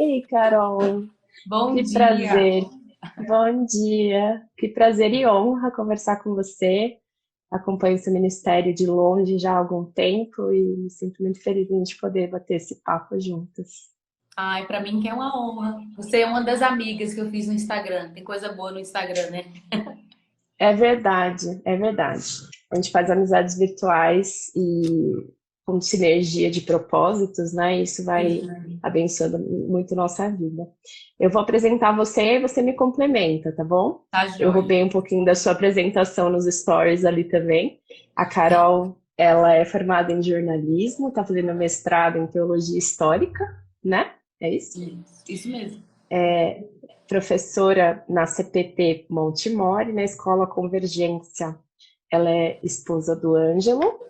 Ei, Carol, Bom que dia! prazer. Bom dia. Que prazer e honra conversar com você. Acompanho seu ministério de longe já há algum tempo e me sinto muito feliz em a gente poder bater esse papo juntas. Ai, pra mim que é uma honra. Você é uma das amigas que eu fiz no Instagram. Tem coisa boa no Instagram, né? É verdade, é verdade. A gente faz amizades virtuais e com sinergia de propósitos, né? Isso vai Sim. abençoando muito nossa vida. Eu vou apresentar você e você me complementa, tá bom? Tá Eu roubei joia. um pouquinho da sua apresentação nos stories ali também. A Carol, ela é formada em jornalismo, está fazendo mestrado em teologia histórica, né? É isso? Isso mesmo. Professora na CPT Montemore, na Escola Convergência. Ela é esposa do Ângelo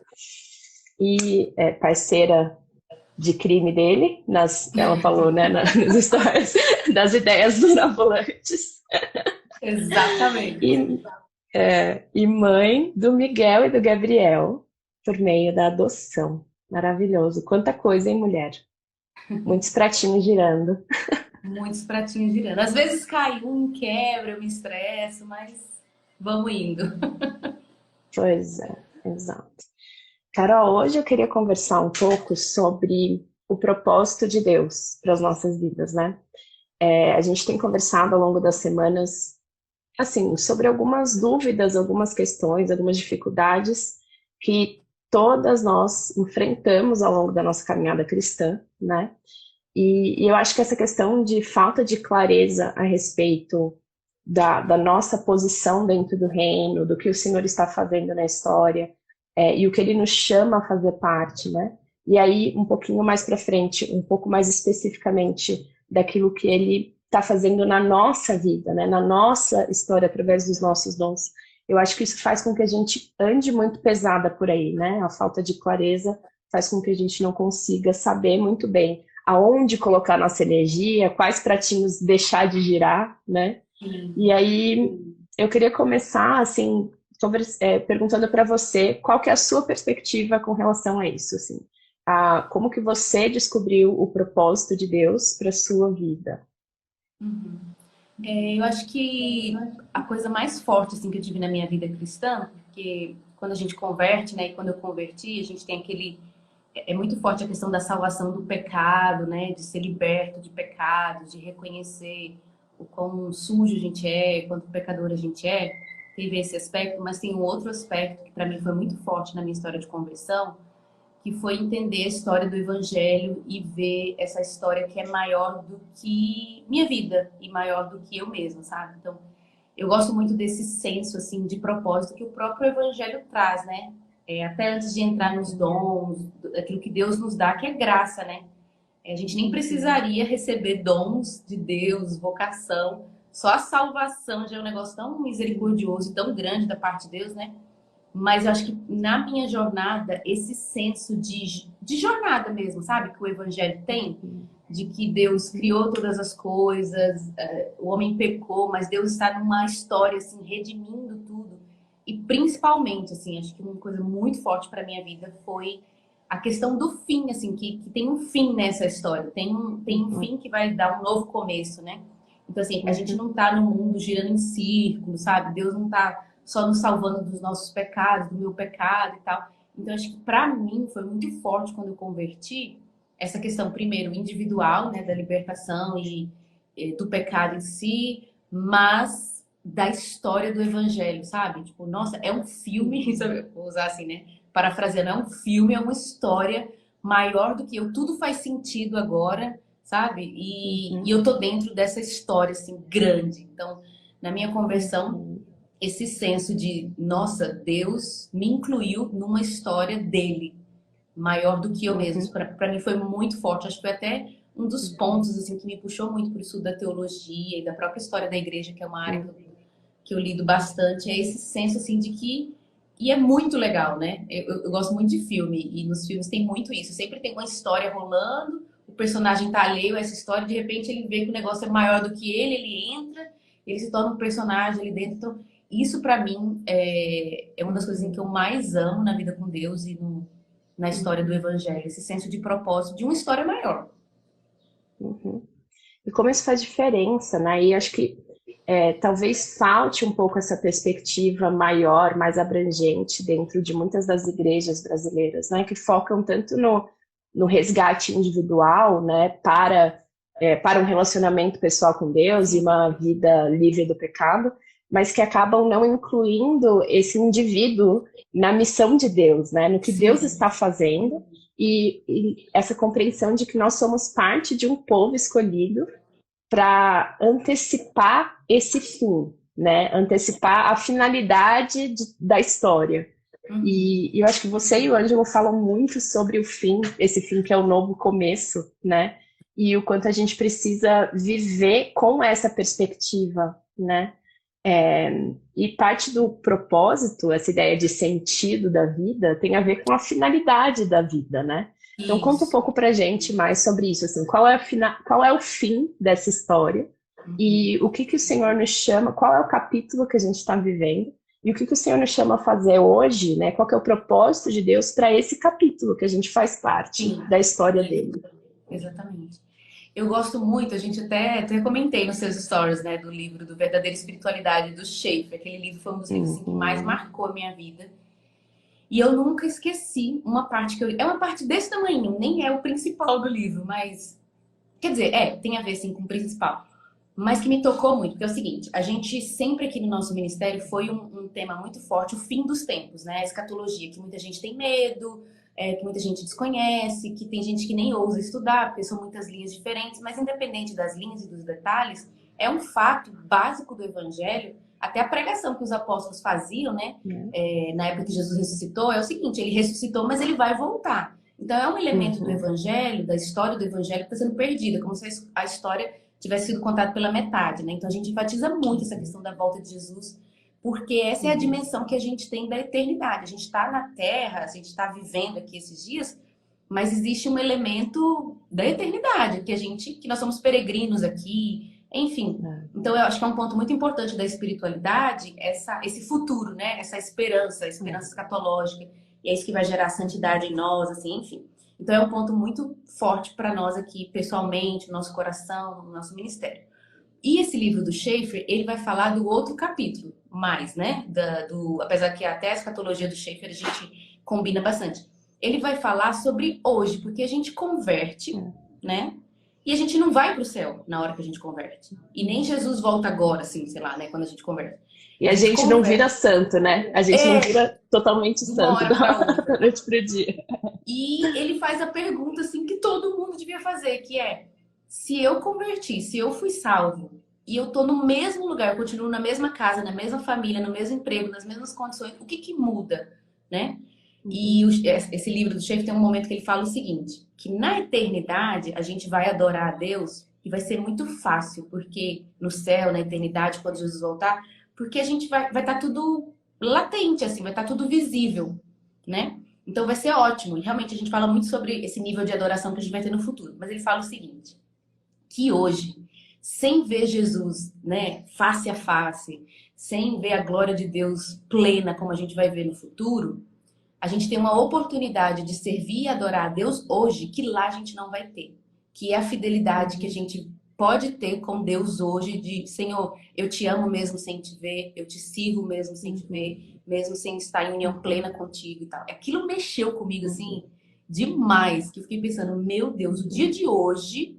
e é parceira de crime dele, ela falou, né, nas histórias das ideias mirabolantes. Exatamente. E, e mãe do Miguel e do Gabriel, por meio da adoção. Maravilhoso. Quanta coisa, hein, mulher? Muitos pratinhos girando. Muitos pratinhos girando. Às vezes cai um, quebra, eu me estresso, mas vamos indo. Pois é, exato. Carol, hoje eu queria conversar um pouco sobre o propósito de Deus para as nossas vidas, né? A gente tem conversado ao longo das semanas, assim, sobre algumas dúvidas, algumas questões, algumas dificuldades que todas nós enfrentamos ao longo da nossa caminhada cristã, né? E eu acho que essa questão de falta de clareza a respeito da nossa posição dentro do reino, do que o Senhor está fazendo na história, e o que ele nos chama a fazer parte, né? E aí, um pouquinho mais para frente, um pouco mais especificamente daquilo que ele está fazendo na nossa vida, né? Na nossa história, através dos nossos dons. Eu acho que isso faz com que a gente ande muito pesada por aí, né? A falta de clareza faz com que a gente não consiga saber muito bem aonde colocar nossa energia, quais pratinhos deixar de girar, né? E Sim. aí eu queria começar assim perguntando para você qual que é a sua perspectiva com relação a isso, assim, como que você descobriu o propósito de Deus para sua vida? Eu acho que a coisa mais forte assim que eu tive na minha vida cristã, porque quando a gente converte, né, e quando eu converti, a gente tem aquele é muito forte a questão da salvação do pecado, né, de ser liberto de pecado, de reconhecer o quão sujo a gente é, quanto pecador a gente é. Teve esse aspecto, mas tem um outro aspecto que para mim foi muito forte na minha história de conversão, que foi entender a história do Evangelho e ver essa história que é maior do que minha vida e maior do que eu mesma, sabe? Então, eu gosto muito desse senso assim de propósito que o próprio Evangelho traz, né? Até antes de entrar nos dons, aquilo que Deus nos dá, que é graça, né? A gente nem precisaria receber dons de Deus, vocação. Só a salvação já é um negócio tão misericordioso e tão grande da parte de Deus, né? Mas eu acho que na minha jornada, esse senso de jornada mesmo, sabe? Que o Evangelho tem, de que Deus criou todas as coisas, o homem pecou, mas Deus está numa história, assim, redimindo tudo. E principalmente, assim, acho que uma coisa muito forte para minha vida foi a questão do fim, assim, que tem um fim nessa história, tem um Uhum, fim que vai dar um novo começo, né? Então, assim, a gente uhum, não tá no mundo girando em círculo, sabe? Deus não tá só nos salvando dos nossos pecados, do meu pecado e tal. Então, acho que para mim foi muito forte quando eu converti essa questão, primeiro, individual, né, da libertação e do pecado em si, mas da história do evangelho, sabe? Tipo, nossa, é um filme, sabe? Vou usar assim, né? Parafraseando, é um filme, é uma história maior do que eu, tudo faz sentido agora, sabe? E uhum, eu tô dentro dessa história, assim, grande. Então, na minha conversão, uhum, esse senso de, nossa, Deus me incluiu numa história dele, maior do que eu mesmo. Isso uhum, para mim foi muito forte. Acho que foi até um dos pontos assim que me puxou muito para isso da teologia e da própria história da igreja, que é uma área uhum, que eu lido bastante, é esse senso assim de que e é muito legal, né? Eu gosto muito de filme e nos filmes tem muito isso. Sempre tem uma história rolando, o personagem tá alheio a essa história, de repente ele vê que o negócio é maior do que ele entra, ele se torna um personagem ali dentro. Então, isso para mim é uma das coisas em que eu mais amo na vida com Deus e na história do uhum, Evangelho, esse senso de propósito de uma história maior. uhum. e como isso faz diferença, né? E acho que talvez falte um pouco essa perspectiva maior, mais abrangente dentro de muitas das igrejas brasileiras, né? Que focam tanto no resgate individual, né? Para um relacionamento pessoal com Deus e uma vida livre do pecado, mas que acabam não incluindo esse indivíduo na missão de Deus, né? No que Deus Sim, está fazendo e essa compreensão de que nós somos parte de um povo escolhido para antecipar esse fim, né? Antecipar a finalidade da história. E eu acho que você e o Ângelo falam muito sobre o fim, esse fim que é o novo começo, né? E o quanto a gente precisa viver com essa perspectiva, né? E parte do propósito, essa ideia de sentido da vida, tem a ver com a finalidade da vida, né? Então conta um isso. pouco pra gente mais sobre isso, assim, qual é o fim dessa história e o que que o Senhor nos chama, qual é o capítulo que a gente está vivendo e o que que o Senhor nos chama a fazer hoje, né? Qual que é o propósito de Deus para esse capítulo que a gente faz parte Sim, da história dele. exatamente. Eu gosto muito, a gente até comentei nos seus stories, né, do livro do Verdadeira Espiritualidade do Schaefer. Aquele livro foi um dos livros assim, que mais Uhum, marcou a minha vida. E eu nunca esqueci uma parte que eu. É uma parte desse tamanho, nem é o principal do livro, mas. Quer dizer, tem a ver sim com o principal. Mas que me tocou muito, porque é o seguinte: a gente sempre aqui no nosso ministério foi um tema muito forte, o fim dos tempos, né? A escatologia, que muita gente tem medo, que muita gente desconhece, que tem gente que nem ousa estudar, porque são muitas linhas diferentes, mas independente das linhas e dos detalhes, é um fato básico do evangelho, até a pregação que os apóstolos faziam, né? né? Na época que Jesus ressuscitou, é o seguinte: ele ressuscitou, mas ele vai voltar. Então é um elemento do Uhum, evangelho, da história do evangelho, que está sendo perdida, como se a história tivesse sido contada pela metade, né? Então a gente enfatiza muito essa questão da volta de Jesus, porque essa é a uhum, dimensão que a gente tem da eternidade. A gente está na Terra, a gente está vivendo aqui esses dias, mas existe um elemento da eternidade, que nós somos peregrinos aqui, enfim. é, Então eu acho que é um ponto muito importante da espiritualidade, esse futuro, né? Essa esperança, a esperança escatológica, e é isso que vai gerar santidade em nós, assim, enfim. Então é um ponto muito forte para nós aqui, pessoalmente, no nosso coração, no nosso ministério. E esse livro do Schaefer, ele vai falar do outro capítulo, mais, né? Apesar que até a escatologia do Schaefer a gente combina bastante. Ele vai falar sobre hoje, porque a gente converte, é. né? E a gente não vai para o céu na hora que a gente converte. E nem Jesus volta agora, assim, sei lá, né? Quando a gente converte. E A a gente gente não vira converte santo, né? A gente não vira totalmente de uma santo hora para da outra. noite pro dia. E ele faz a pergunta assim que todo mundo devia fazer, que é: se eu converti, se eu fui salvo e eu tô no mesmo lugar, eu continuo na mesma casa, na mesma família, no mesmo emprego, nas mesmas condições, o que que muda, né? Uhum, E esse livro do Schaefer tem um momento que ele fala o seguinte, que na eternidade a gente vai adorar a Deus e vai ser muito fácil, porque no céu, na eternidade, quando Jesus voltar, porque a gente vai estar tudo latente, assim, vai estar tudo visível, né? Então vai ser ótimo. E realmente a gente fala muito sobre esse nível de adoração que a gente vai ter no futuro. Mas ele fala o seguinte, que hoje, sem ver Jesus, né, face a face, sem ver a glória de Deus plena como a gente vai ver no futuro, a gente tem uma oportunidade de servir e adorar a Deus hoje que lá a gente não vai ter. Que é a fidelidade que a uhum, gente pode ter com Deus hoje de, Senhor, eu te amo mesmo sem te ver, eu te sirvo mesmo sem te uhum, ver, mesmo sem estar em união uhum, plena contigo e tal. Aquilo mexeu comigo uhum, assim demais, que eu fiquei pensando, meu Deus, o dia uhum. de hoje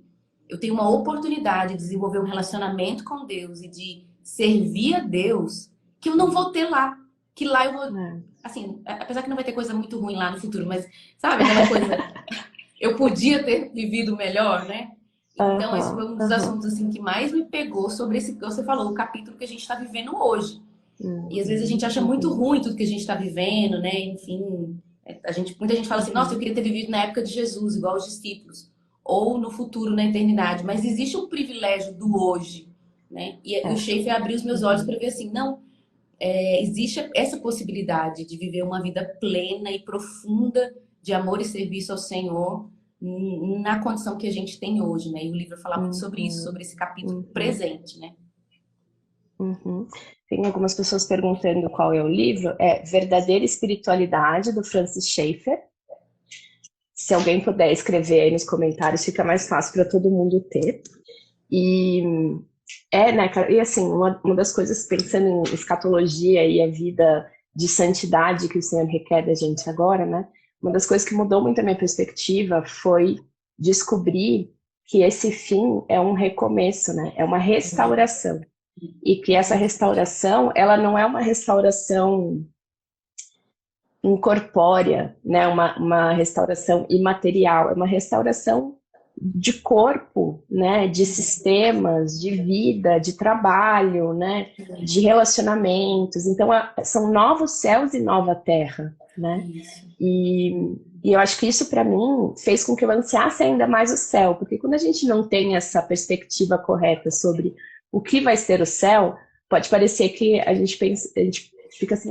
eu tenho uma oportunidade de desenvolver um relacionamento com Deus e de servir a Deus que eu não vou ter lá. Que lá eu vou, É. assim, apesar que não vai ter coisa muito ruim lá no futuro, mas sabe aquela coisa, eu podia ter vivido melhor, né? Então, esse foi Aham, um dos aham, assuntos assim que mais me pegou sobre esse que você falou, o capítulo que a gente está vivendo hoje. E às vezes a gente acha muito uhum, ruim tudo que a gente está vivendo, né? Enfim, muita gente fala assim, nossa, eu uhum. queria ter vivido na época de Jesus, igual os discípulos, ou no futuro, na eternidade. Mas existe um privilégio do hoje, né? E o É. Schaefer abriu os meus olhos Uhum, para ver assim, não, existe essa possibilidade de viver uma vida plena e profunda de amor e serviço ao Senhor na condição que a gente tem hoje, né? E o livro fala muito sobre isso, uhum, sobre esse capítulo uhum, presente, né? uhum. Tem algumas pessoas perguntando qual é o livro. É Verdadeira Espiritualidade, do Francis Schaeffer. Se alguém puder escrever aí nos comentários, fica mais fácil para todo mundo ter. E né, cara, e assim, uma das coisas, pensando em escatologia e a vida de santidade que o Senhor requer da gente agora, né? Uma das coisas que mudou muito a minha perspectiva foi descobrir que esse fim é um recomeço, né? É uma restauração. E que essa restauração, ela não é uma restauração incorpórea, né? Uma restauração imaterial, é uma restauração de corpo, né? De sistemas, de vida, de trabalho, né? De relacionamentos. Então, são novos céus e nova terra, né? E eu acho que isso, para mim, fez com que eu ansiasse ainda mais o céu, porque quando a gente não tem essa perspectiva correta sobre o que vai ser o céu, pode parecer que a gente pensa, a gente fica assim,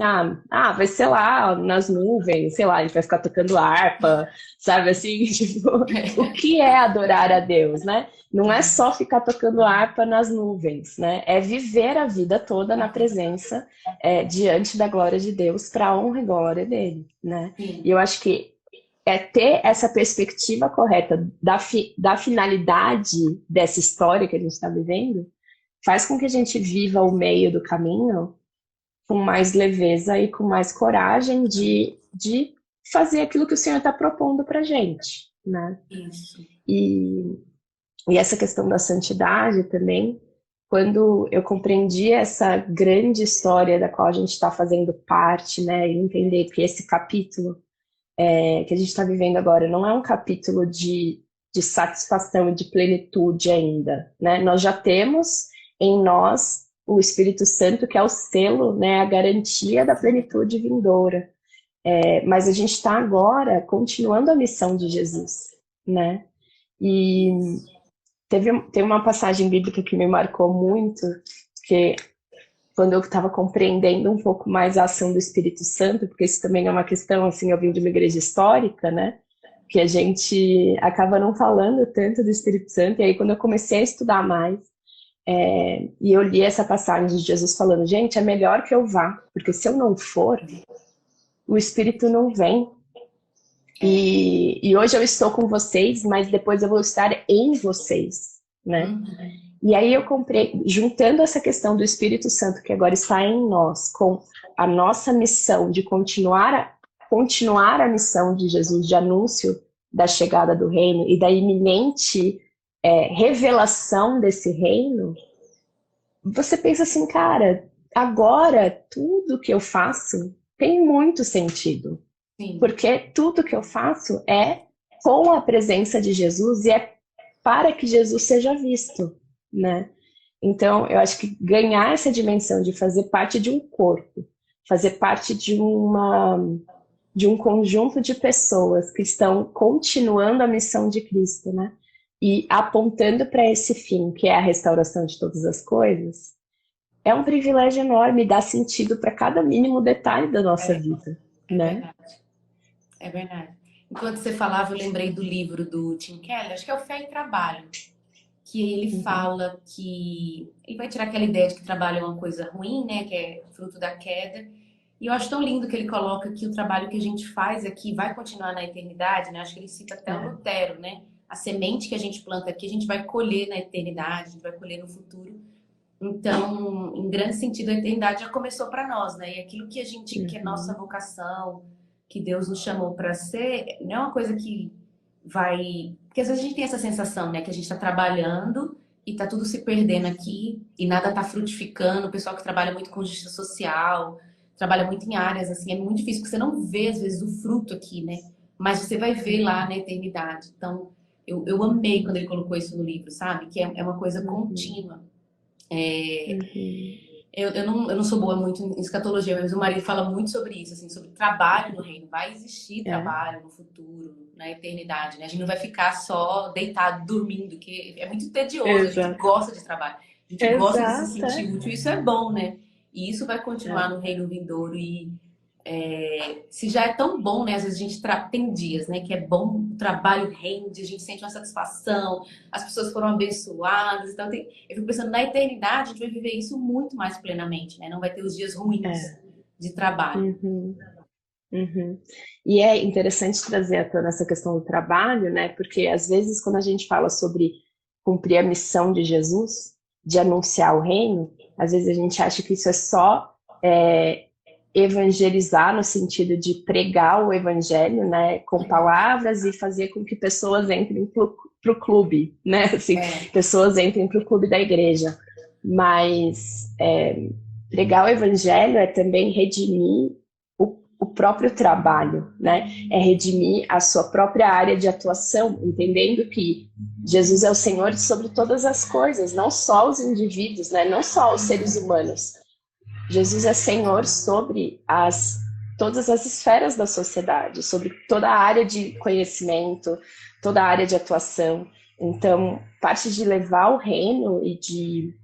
vai ser lá nas nuvens, sei lá, a gente vai ficar tocando harpa, sabe assim, tipo, o que é adorar a Deus, né? Não é só ficar tocando harpa nas nuvens, né? É viver a vida toda na presença, diante da glória de Deus, para a honra e glória dele, né? E eu acho que ter essa perspectiva correta da finalidade dessa história que a gente está vivendo, faz com que a gente viva o meio do caminho com mais leveza e com mais coragem de fazer aquilo que o Senhor está propondo para a gente, né? Isso. E essa questão da santidade também, quando eu compreendi essa grande história da qual a gente está fazendo parte, né? E entender que esse capítulo que a gente está vivendo agora não é um capítulo de satisfação e de plenitude ainda, né? Nós já temos em nós o Espírito Santo, que é o selo, né, a garantia da plenitude vindoura. Mas a gente está agora continuando a missão de Jesus, né? E tem uma passagem bíblica que me marcou muito, que quando eu estava compreendendo um pouco mais a ação do Espírito Santo, porque isso também é uma questão, assim, eu vim de uma igreja histórica, né? Que a gente acaba não falando tanto do Espírito Santo, e aí quando eu comecei a estudar mais, e eu li essa passagem de Jesus falando, gente, é melhor que eu vá, porque se eu não for, o Espírito não vem. E hoje eu estou com vocês, mas depois eu vou estar em vocês, né? E aí eu comprei, juntando essa questão do Espírito Santo, que agora está em nós, com a nossa missão de continuar a missão de Jesus, de anúncio da chegada do reino e da iminente revelação desse reino, você pensa assim, cara, agora tudo que eu faço tem muito sentido. Sim. Porque tudo que eu faço é com a presença de Jesus e é para que Jesus seja visto, né? Então, eu acho que ganhar essa dimensão de fazer parte de um corpo, fazer parte de um conjunto de pessoas que estão continuando a missão de Cristo, né? E apontando para esse fim, que é a restauração de todas as coisas, é um privilégio enorme, dá sentido para cada mínimo detalhe da nossa vida, né? Verdade. É verdade. Enquanto você falava, eu lembrei do livro do Tim Keller, acho que é o Fé e Trabalho, que ele fala que ele vai tirar aquela ideia de que trabalho é uma coisa ruim, né, que é fruto da queda. E eu acho tão lindo que ele coloca que o trabalho que a gente faz aqui vai continuar na eternidade, né? Acho que ele cita até o Lutero, né? A semente que a gente planta aqui, a gente vai colher na eternidade, a gente vai colher no futuro. Então, em grande sentido, a eternidade já começou para nós, né? E aquilo que a gente, que é nossa vocação, que Deus nos chamou para ser, não é uma coisa que vai... Porque às vezes a gente tem essa sensação, né? Que a gente está trabalhando e tá tudo se perdendo aqui e nada tá frutificando. O pessoal que trabalha muito com justiça social, trabalha muito em áreas assim, é muito difícil, porque você não vê às vezes o fruto aqui, né? Mas você vai ver lá na eternidade. Então, eu amei quando ele colocou isso no livro, sabe? Que é uma coisa contínua. Eu não sou boa muito em escatologia, mas o marido fala muito sobre isso, assim, sobre trabalho no reino. Vai existir trabalho no futuro, na eternidade, né? A gente não vai ficar só deitado, dormindo, que é muito tedioso. A gente gosta de trabalho, a gente gosta de se sentir útil, isso é bom, né? E isso vai continuar no reino vindouro. E se já é tão bom, né? Às vezes a gente tem dias, né? Que é bom, o trabalho rende, a gente sente uma satisfação, as pessoas foram abençoadas. Então, eu fico pensando, na eternidade a gente vai viver isso muito mais plenamente, né? Não vai ter os dias ruins de trabalho. E é interessante trazer à tona essa questão do trabalho, né? Porque às vezes quando a gente fala sobre cumprir a missão de Jesus, de anunciar o reino. Às vezes a gente acha que isso é só evangelizar no sentido de pregar o evangelho, né, com palavras e fazer com que pessoas entrem para o clube, né, assim, pessoas entrem para o clube da igreja. Mas pregar o evangelho é também redimir o próprio trabalho, né? É redimir a sua própria área de atuação, entendendo que Jesus é o Senhor sobre todas as coisas, não só os indivíduos, né? Não só os seres humanos. Jesus é Senhor sobre todas as esferas da sociedade, sobre toda a área de conhecimento, toda a área de atuação. Então, parte de levar o reino e de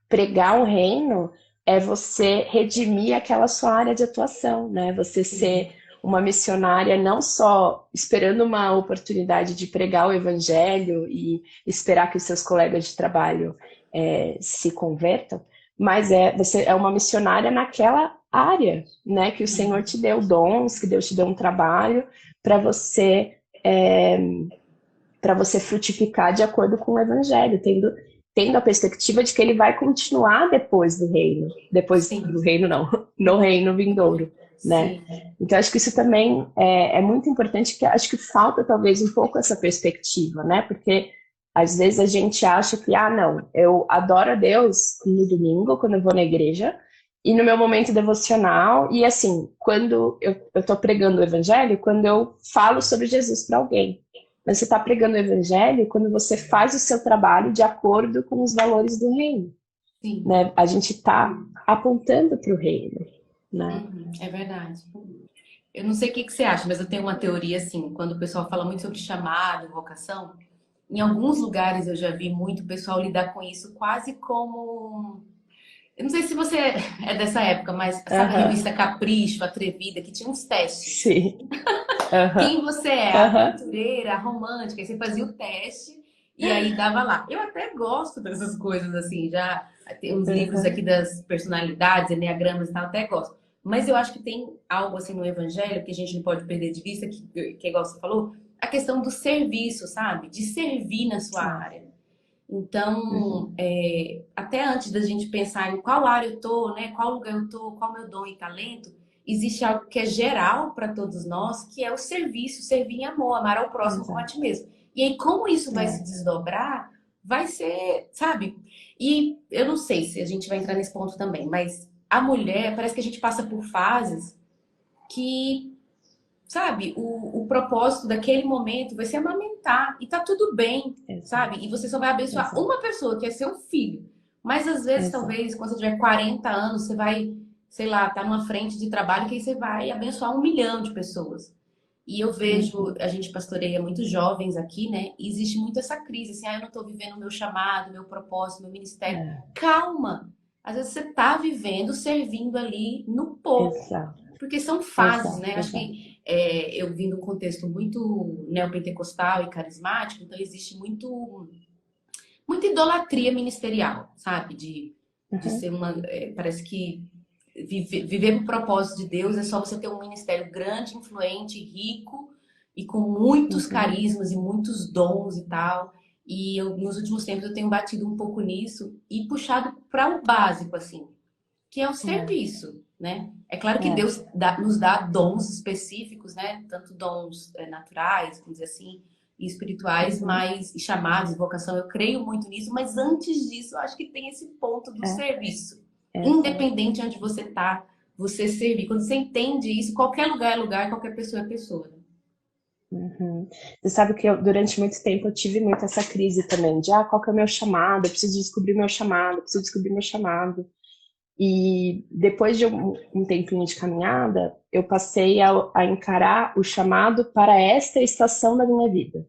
pregar o reino é você redimir aquela sua área de atuação, né? Você ser uma missionária não só esperando uma oportunidade de pregar o evangelho e esperar que os seus colegas de trabalho se convertam, mas você é uma missionária naquela área, né? Que o Senhor te deu dons, que Deus te deu um trabalho para você frutificar de acordo com o evangelho, tendo a perspectiva de que ele vai continuar depois do reino. Depois do reino, não. No reino vindouro, né? Então, acho que isso também é muito importante, que acho que falta talvez um pouco essa perspectiva, né? Porque às vezes a gente acha que, não, eu adoro a Deus no domingo, quando eu vou na igreja, e no meu momento devocional, e assim, quando eu estou pregando o evangelho, quando eu falo sobre Jesus para alguém. Mas você está pregando o evangelho quando você faz o seu trabalho de acordo com os valores do reino. Né? A gente está apontando para o reino. Né? É verdade. Eu não sei o que você acha, mas eu tenho uma teoria assim, quando o pessoal fala muito sobre chamado, vocação, em alguns lugares eu já vi muito o pessoal lidar com isso quase como... Eu não sei se você é dessa época, mas sabe a revista Capricho, Atrevida, que tinha uns testes? Sim. Quem você é? A aventureira, a romântica? Aí você fazia o teste e aí dava lá. Eu até gosto dessas coisas assim, já tem uns livros aqui das personalidades, enneagramas e tal, até gosto. Mas eu acho que tem algo assim no evangelho que a gente não pode perder de vista, que igual você falou, a questão do serviço, sabe? De servir na sua área. Então, até antes da gente pensar em qual área eu tô, né? Qual lugar eu tô, qual meu dom e talento, existe algo que é geral para todos nós, que é o serviço, servir em amor, amar ao próximo como a ti mesmo. E aí, como isso vai se desdobrar, vai ser, sabe? E eu não sei se a gente vai entrar nesse ponto também, mas a mulher, parece que a gente passa por fases que, sabe, o propósito daquele momento vai ser amamentar. E tá tudo bem, sabe? E você só vai abençoar uma pessoa, que é seu filho. Mas às vezes, talvez, quando você tiver 40 anos, você vai, sei lá, tá numa frente de trabalho que aí você vai abençoar 1 milhão de pessoas. E eu vejo, a gente pastoreia muitos jovens aqui, né? E existe muito essa crise, assim, eu não tô vivendo o meu chamado, meu propósito, meu ministério. Calma! Às vezes você tá vivendo, servindo ali no pouco. Porque são fases, né? Acho que eu vim num contexto muito neopentecostal e carismático, então existe muita idolatria ministerial, sabe? De ser uma... parece que viver o propósito de Deus é só você ter um ministério grande, influente, rico e com muitos carismas e muitos dons e tal. E nos últimos tempos eu tenho batido um pouco nisso e puxado para o básico, assim, que é o serviço, né? É claro que Deus nos dá dons específicos, né? Tanto dons naturais, vamos dizer assim, e espirituais, mas e chamados, vocação, eu creio muito nisso, mas antes disso, eu acho que tem esse ponto do serviço. Independente de onde você tá, você servir. Quando você entende isso, qualquer lugar é lugar, qualquer pessoa é pessoa. Né? Você sabe que durante muito tempo eu tive muito essa crise também, de qual que é o meu chamado, eu preciso descobrir meu chamado, preciso descobrir meu chamado. E depois de um tempinho de caminhada, eu passei a encarar o chamado para esta estação da minha vida.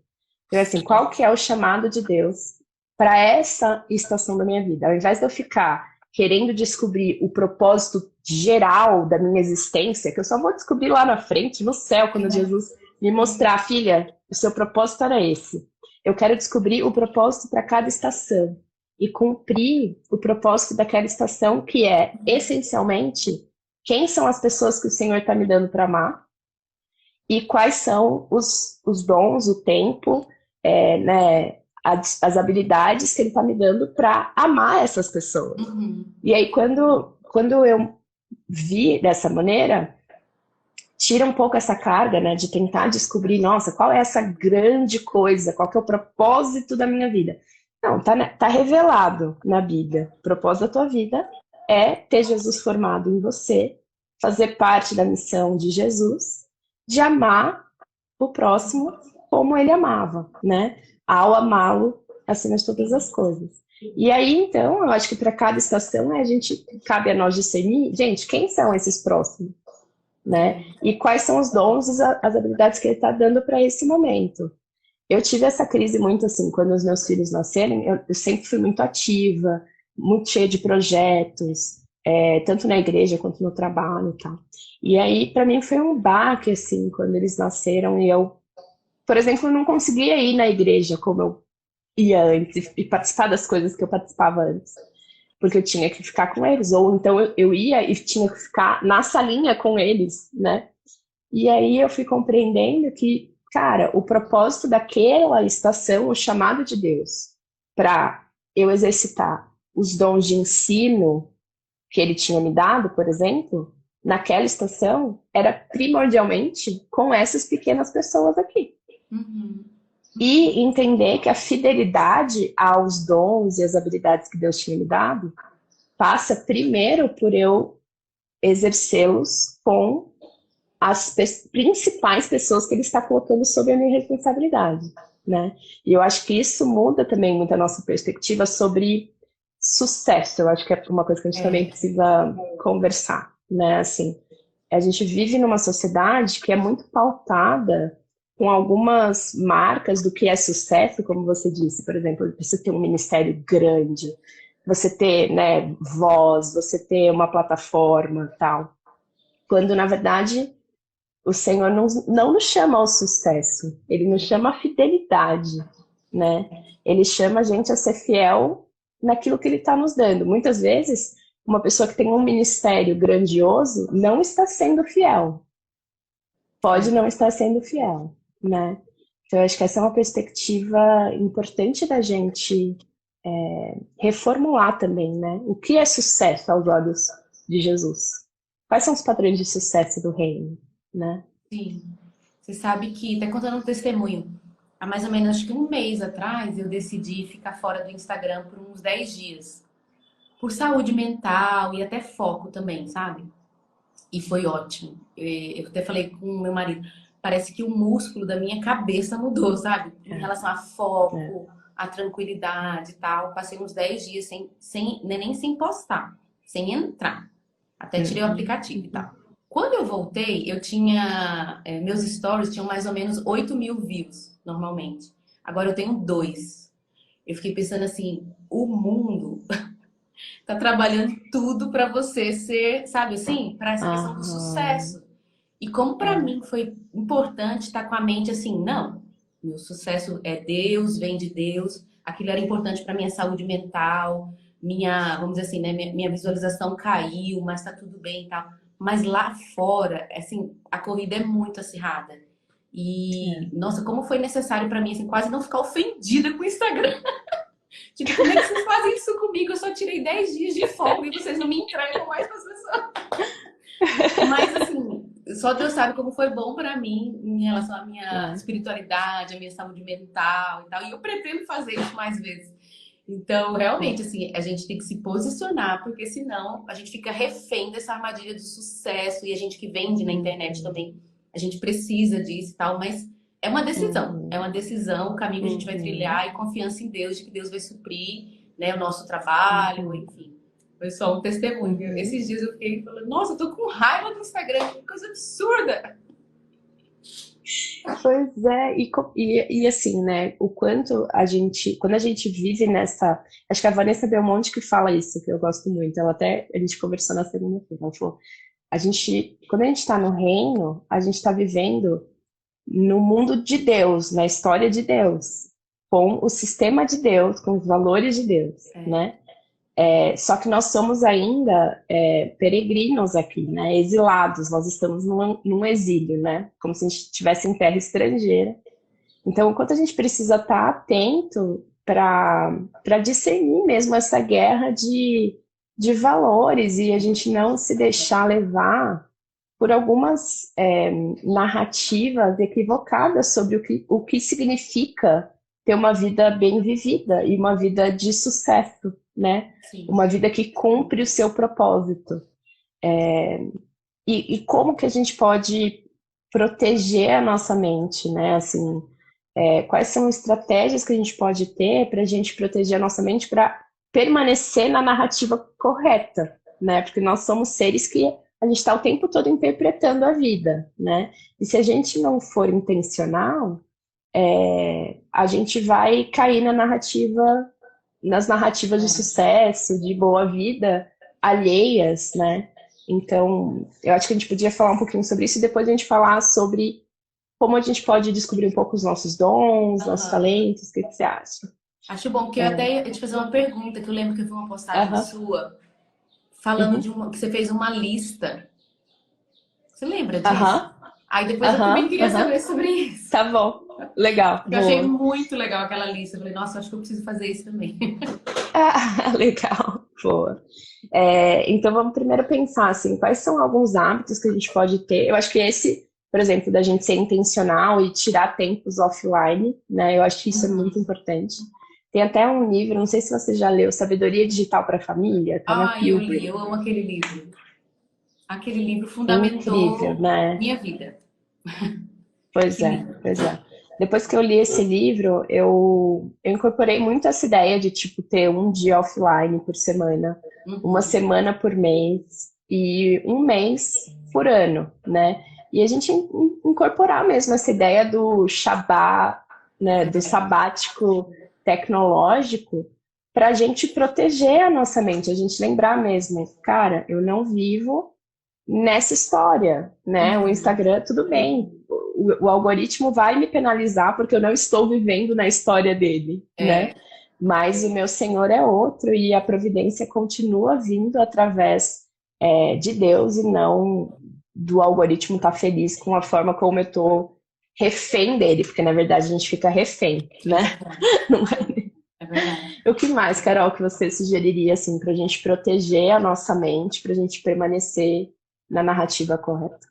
Então, assim, qual que é o chamado de Deus para essa estação da minha vida? Ao invés de eu ficar querendo descobrir o propósito geral da minha existência, que eu só vou descobrir lá na frente, no céu, quando Jesus me mostrar, filha, o seu propósito era esse. Eu quero descobrir o propósito para cada estação e cumprir o propósito daquela estação, que é, essencialmente, quem são as pessoas que o Senhor está me dando para amar e quais são os dons, o tempo, né, as habilidades que ele está me dando para amar essas pessoas. Uhum. E aí, quando eu vi dessa maneira, tira um pouco essa carga, né, de tentar descobrir, nossa, qual é essa grande coisa, qual que é o propósito da minha vida. Não, tá revelado na Bíblia. O propósito da tua vida é ter Jesus formado em você, fazer parte da missão de Jesus, de amar o próximo como ele amava, né? Ao amá-lo acima de todas as coisas. E aí, então, eu acho que para cada estação, né, cabe a nós discernir, gente, quem são esses próximos? Né? E quais são os dons e as habilidades que ele está dando para esse momento. Eu tive essa crise muito assim, quando os meus filhos nascerem, eu sempre fui muito ativa, muito cheia de projetos, tanto na igreja quanto no trabalho e tal. E aí, para mim, foi um baque, assim, quando eles nasceram e eu, por exemplo, não conseguia ir na igreja como eu ia antes e participar das coisas que eu participava antes porque eu tinha que ficar com eles, ou então eu ia e tinha que ficar na salinha com eles, né? E aí eu fui compreendendo que, cara, o propósito daquela estação, o chamado de Deus, para eu exercitar os dons de ensino que ele tinha me dado, por exemplo, naquela estação, era primordialmente com essas pequenas pessoas aqui. Uhum. E entender que a fidelidade aos dons e às habilidades que Deus tinha me dado passa primeiro por eu exercê-los com as principais pessoas que ele está colocando sob a minha responsabilidade, né? E eu acho que isso muda também muito a nossa perspectiva sobre sucesso. Eu acho que é uma coisa que a gente também precisa conversar, né? Assim, a gente vive numa sociedade que é muito pautada com algumas marcas do que é sucesso, como você disse, por exemplo, precisa ter um ministério grande, você ter, né, voz, você ter uma plataforma, tal. Quando, na verdade, o Senhor não nos chama ao sucesso, Ele nos chama à fidelidade, né? Ele chama a gente a ser fiel naquilo que Ele está nos dando. Muitas vezes, uma pessoa que tem um ministério grandioso não está sendo fiel. Pode não estar sendo fiel, né? Então, eu acho que essa é uma perspectiva importante da gente reformular também, né? O que é sucesso aos olhos de Jesus? Quais são os padrões de sucesso do reino, né? Sim. Você sabe que, até contando um testemunho, há mais ou menos acho que um mês atrás eu decidi ficar fora do Instagram por uns 10 dias. Por saúde mental e até foco também, sabe? E foi ótimo. Eu até falei com o meu marido, parece que o músculo da minha cabeça mudou, sabe? Em relação a É. foco, a tranquilidade e tal. Passei uns 10 dias nem sem postar, sem entrar. Até tirei o aplicativo e tal. Quando eu voltei, eu tinha. Meus stories tinham mais ou menos 8.000 views, normalmente. Agora eu tenho 2. Eu fiquei pensando assim, o mundo tá trabalhando tudo para você ser, sabe assim, para essa questão do sucesso. E como para mim foi importante estar com a mente assim, não, meu sucesso é Deus, vem de Deus, aquilo era importante para minha saúde mental, vamos dizer assim, né, minha visualização caiu, mas tá tudo bem e tal. Mas lá fora, assim, a corrida é muito acirrada. E, nossa, como foi necessário para mim, assim, quase não ficar ofendida com o Instagram. Tipo, como é que vocês fazem isso comigo? Eu só tirei 10 dias de folga e vocês não me entregam mais para as pessoas. Mas, assim, só Deus sabe como foi bom para mim em relação à minha espiritualidade, à minha saúde mental e tal. E eu pretendo fazer isso mais vezes. Então, realmente, assim, a gente tem que se posicionar, porque senão a gente fica refém dessa armadilha do sucesso e a gente que vende na internet também, a gente precisa disso e tal, mas é uma decisão, o caminho que a gente vai trilhar e confiança em Deus, de que Deus vai suprir, né, o nosso trabalho, enfim. Foi só um testemunho, viu? Esses dias eu fiquei falando, nossa, eu tô com raiva do Instagram, que coisa absurda. Pois é, e assim, né, o quanto quando a gente vive nessa, acho que a Vanessa Belmonte que fala isso, que eu gosto muito, a gente conversou na segunda-feira, ela falou, quando a gente está no reino, a gente está vivendo no mundo de Deus, na história de Deus, com o sistema de Deus, com os valores de Deus, né? Só que nós somos ainda peregrinos aqui, né? Exilados, nós estamos num exílio, né? Como se a gente estivesse em terra estrangeira. Então, enquanto a gente precisa estar atento para discernir mesmo essa guerra de valores e a gente não se deixar levar por algumas narrativas equivocadas sobre o que significa ter uma vida bem vivida e uma vida de sucesso, né? Sim. Uma vida que cumpre o seu propósito. E como que a gente pode proteger a nossa mente, né? Assim, quais são estratégias que a gente pode ter para a gente proteger a nossa mente para permanecer na narrativa correta, né? Porque nós somos seres que a gente está o tempo todo interpretando a vida, né? E se a gente não for intencional, a gente vai cair nas narrativas de sucesso, de boa vida, alheias, né? Então, eu acho que a gente podia falar um pouquinho sobre isso e depois a gente falar sobre como a gente pode descobrir um pouco os nossos dons, nossos talentos, o que você acha? Acho bom, porque eu até ia te fazer uma pergunta, que eu lembro que eu vi uma postagem sua falando de que você fez uma lista. Você lembra disso? Aí depois eu também queria saber sobre isso. Tá bom, legal. Eu achei muito legal aquela lista. Eu falei, nossa, acho que eu preciso fazer isso também. Legal, boa. Então vamos primeiro pensar assim, quais são alguns hábitos que a gente pode ter. Eu acho que esse, por exemplo, da gente ser intencional e tirar tempos offline, né? Eu acho que isso é muito importante. Tem até um livro, não sei se você já leu, Sabedoria Digital para a Família. Tá eu li, eu amo aquele livro. Aquele livro fundamentou incrível, né? minha vida. Pois é. Depois que eu li esse livro, eu incorporei muito essa ideia de, tipo, ter um dia offline por semana, uma semana por mês e um mês por ano, né? E a gente incorporar mesmo essa ideia do Shabá, né, do sabático tecnológico, para a gente proteger a nossa mente, a gente lembrar mesmo, cara, eu não vivo nessa história, né? O Instagram, tudo bem, o algoritmo vai me penalizar porque eu não estou vivendo na história dele, né? Mas o meu Senhor é outro e a providência continua vindo através de Deus e não do algoritmo estar feliz com a forma como eu estou refém dele, porque na verdade a gente fica refém, né? Não é? É verdade. O que mais, Carol, que você sugeriria assim para a gente proteger a nossa mente, para a gente permanecer na narrativa correta?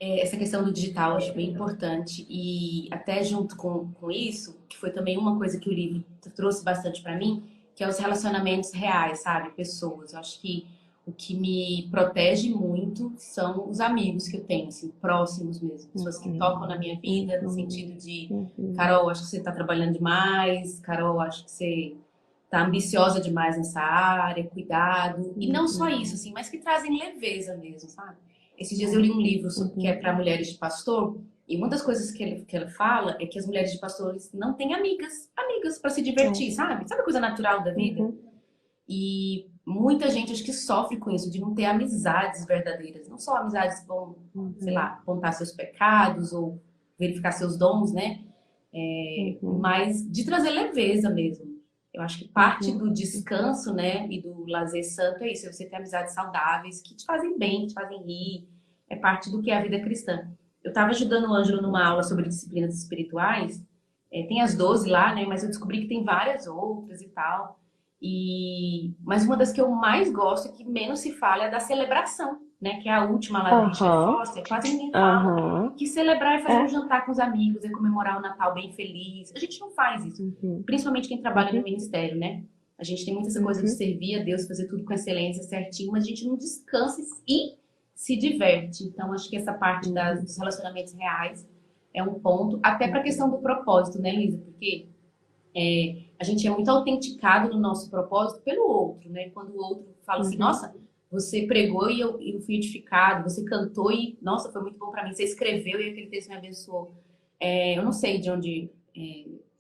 Essa questão do digital eu acho bem importante e até junto com isso, que foi também uma coisa que o livro trouxe bastante para mim, que é os relacionamentos reais, sabe? Pessoas. Eu acho que o que me protege muito são os amigos que eu tenho, assim, próximos mesmo. Pessoas que tocam na minha vida, no sentido de, Carol, acho que você está trabalhando demais, Carol, acho que você está ambiciosa demais nessa área, cuidado. E não só isso, assim, mas que trazem leveza mesmo, sabe? Esses dias eu li um livro que é para mulheres de pastor, e uma das coisas que ele fala é que as mulheres de pastores não têm amigas para se divertir, sabe? Sabe a coisa natural da vida? E muita gente acho que sofre com isso, de não ter amizades verdadeiras. Não só amizades que vão, sei lá, apontar seus pecados ou verificar seus dons, né? Mas de trazer leveza mesmo. Eu acho que parte do descanso, né, e do lazer santo é isso, é você ter amizades saudáveis que te fazem bem, que te fazem rir. É parte do que é a vida cristã. Eu estava ajudando o Ângelo numa aula sobre disciplinas espirituais. Tem as 12 lá, né, mas eu descobri que tem várias outras e tal. Mas uma das que eu mais gosto e que menos se fala é da celebração, né? Que é a última lá da Richard Foster. Quase ninguém fala. Que celebrar é fazer um jantar com os amigos, é comemorar o Natal bem feliz. A gente não faz isso. Principalmente quem trabalha no ministério, né? A gente tem muita essa coisa de servir a Deus, fazer tudo com excelência, certinho, mas a gente não descansa e se diverte. Então, acho que essa parte dos relacionamentos reais é um ponto. Até para a questão do propósito, né, Lisa? Porque a gente é muito autenticado no nosso propósito pelo outro, né? Quando o outro fala assim, nossa, você pregou e eu fui edificado, você cantou e, nossa, foi muito bom para mim, você escreveu e aquele texto me abençoou. Eu não sei de onde,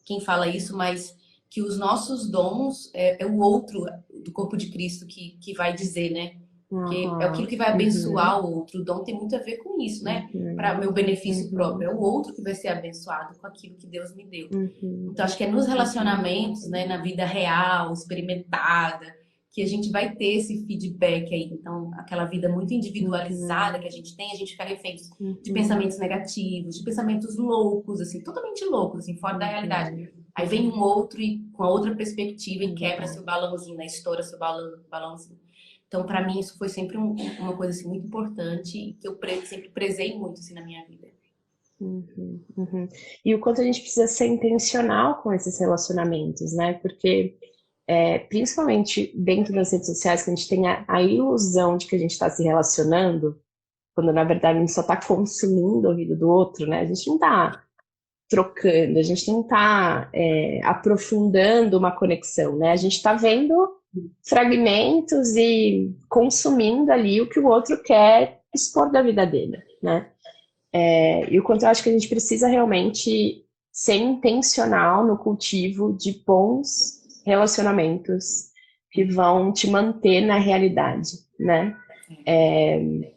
quem fala isso, mas que os nossos dons é o outro do corpo de Cristo que vai dizer, né? Que é aquilo que vai abençoar o outro. O dom tem muito a ver com isso, né? Para meu benefício próprio. É o outro que vai ser abençoado com aquilo que Deus me deu. Então, acho que é nos relacionamentos, né? Na vida real, experimentada, que a gente vai ter esse feedback aí. Então, aquela vida muito individualizada que a gente tem, a gente fica refém de pensamentos negativos, de pensamentos loucos, assim, totalmente loucos, assim, fora da realidade. Aí vem um outro e com a outra perspectiva e quebra seu balãozinho, né? Estoura seu balãozinho. Então, para mim, isso foi sempre uma coisa assim, muito importante e que eu sempre prezei muito assim, na minha vida. Uhum, uhum. E o quanto a gente precisa ser intencional com esses relacionamentos, né? Porque, principalmente dentro das redes sociais, que a gente tem a ilusão de que a gente está se relacionando, quando na verdade a gente só está consumindo a vida do outro, né? A gente não está trocando, a gente não está aprofundando uma conexão, né? A gente está vendo fragmentos e consumindo ali o que o outro quer expor da vida dele, né? E o quanto eu acho que a gente precisa realmente ser intencional no cultivo de bons relacionamentos que vão te manter na realidade, né?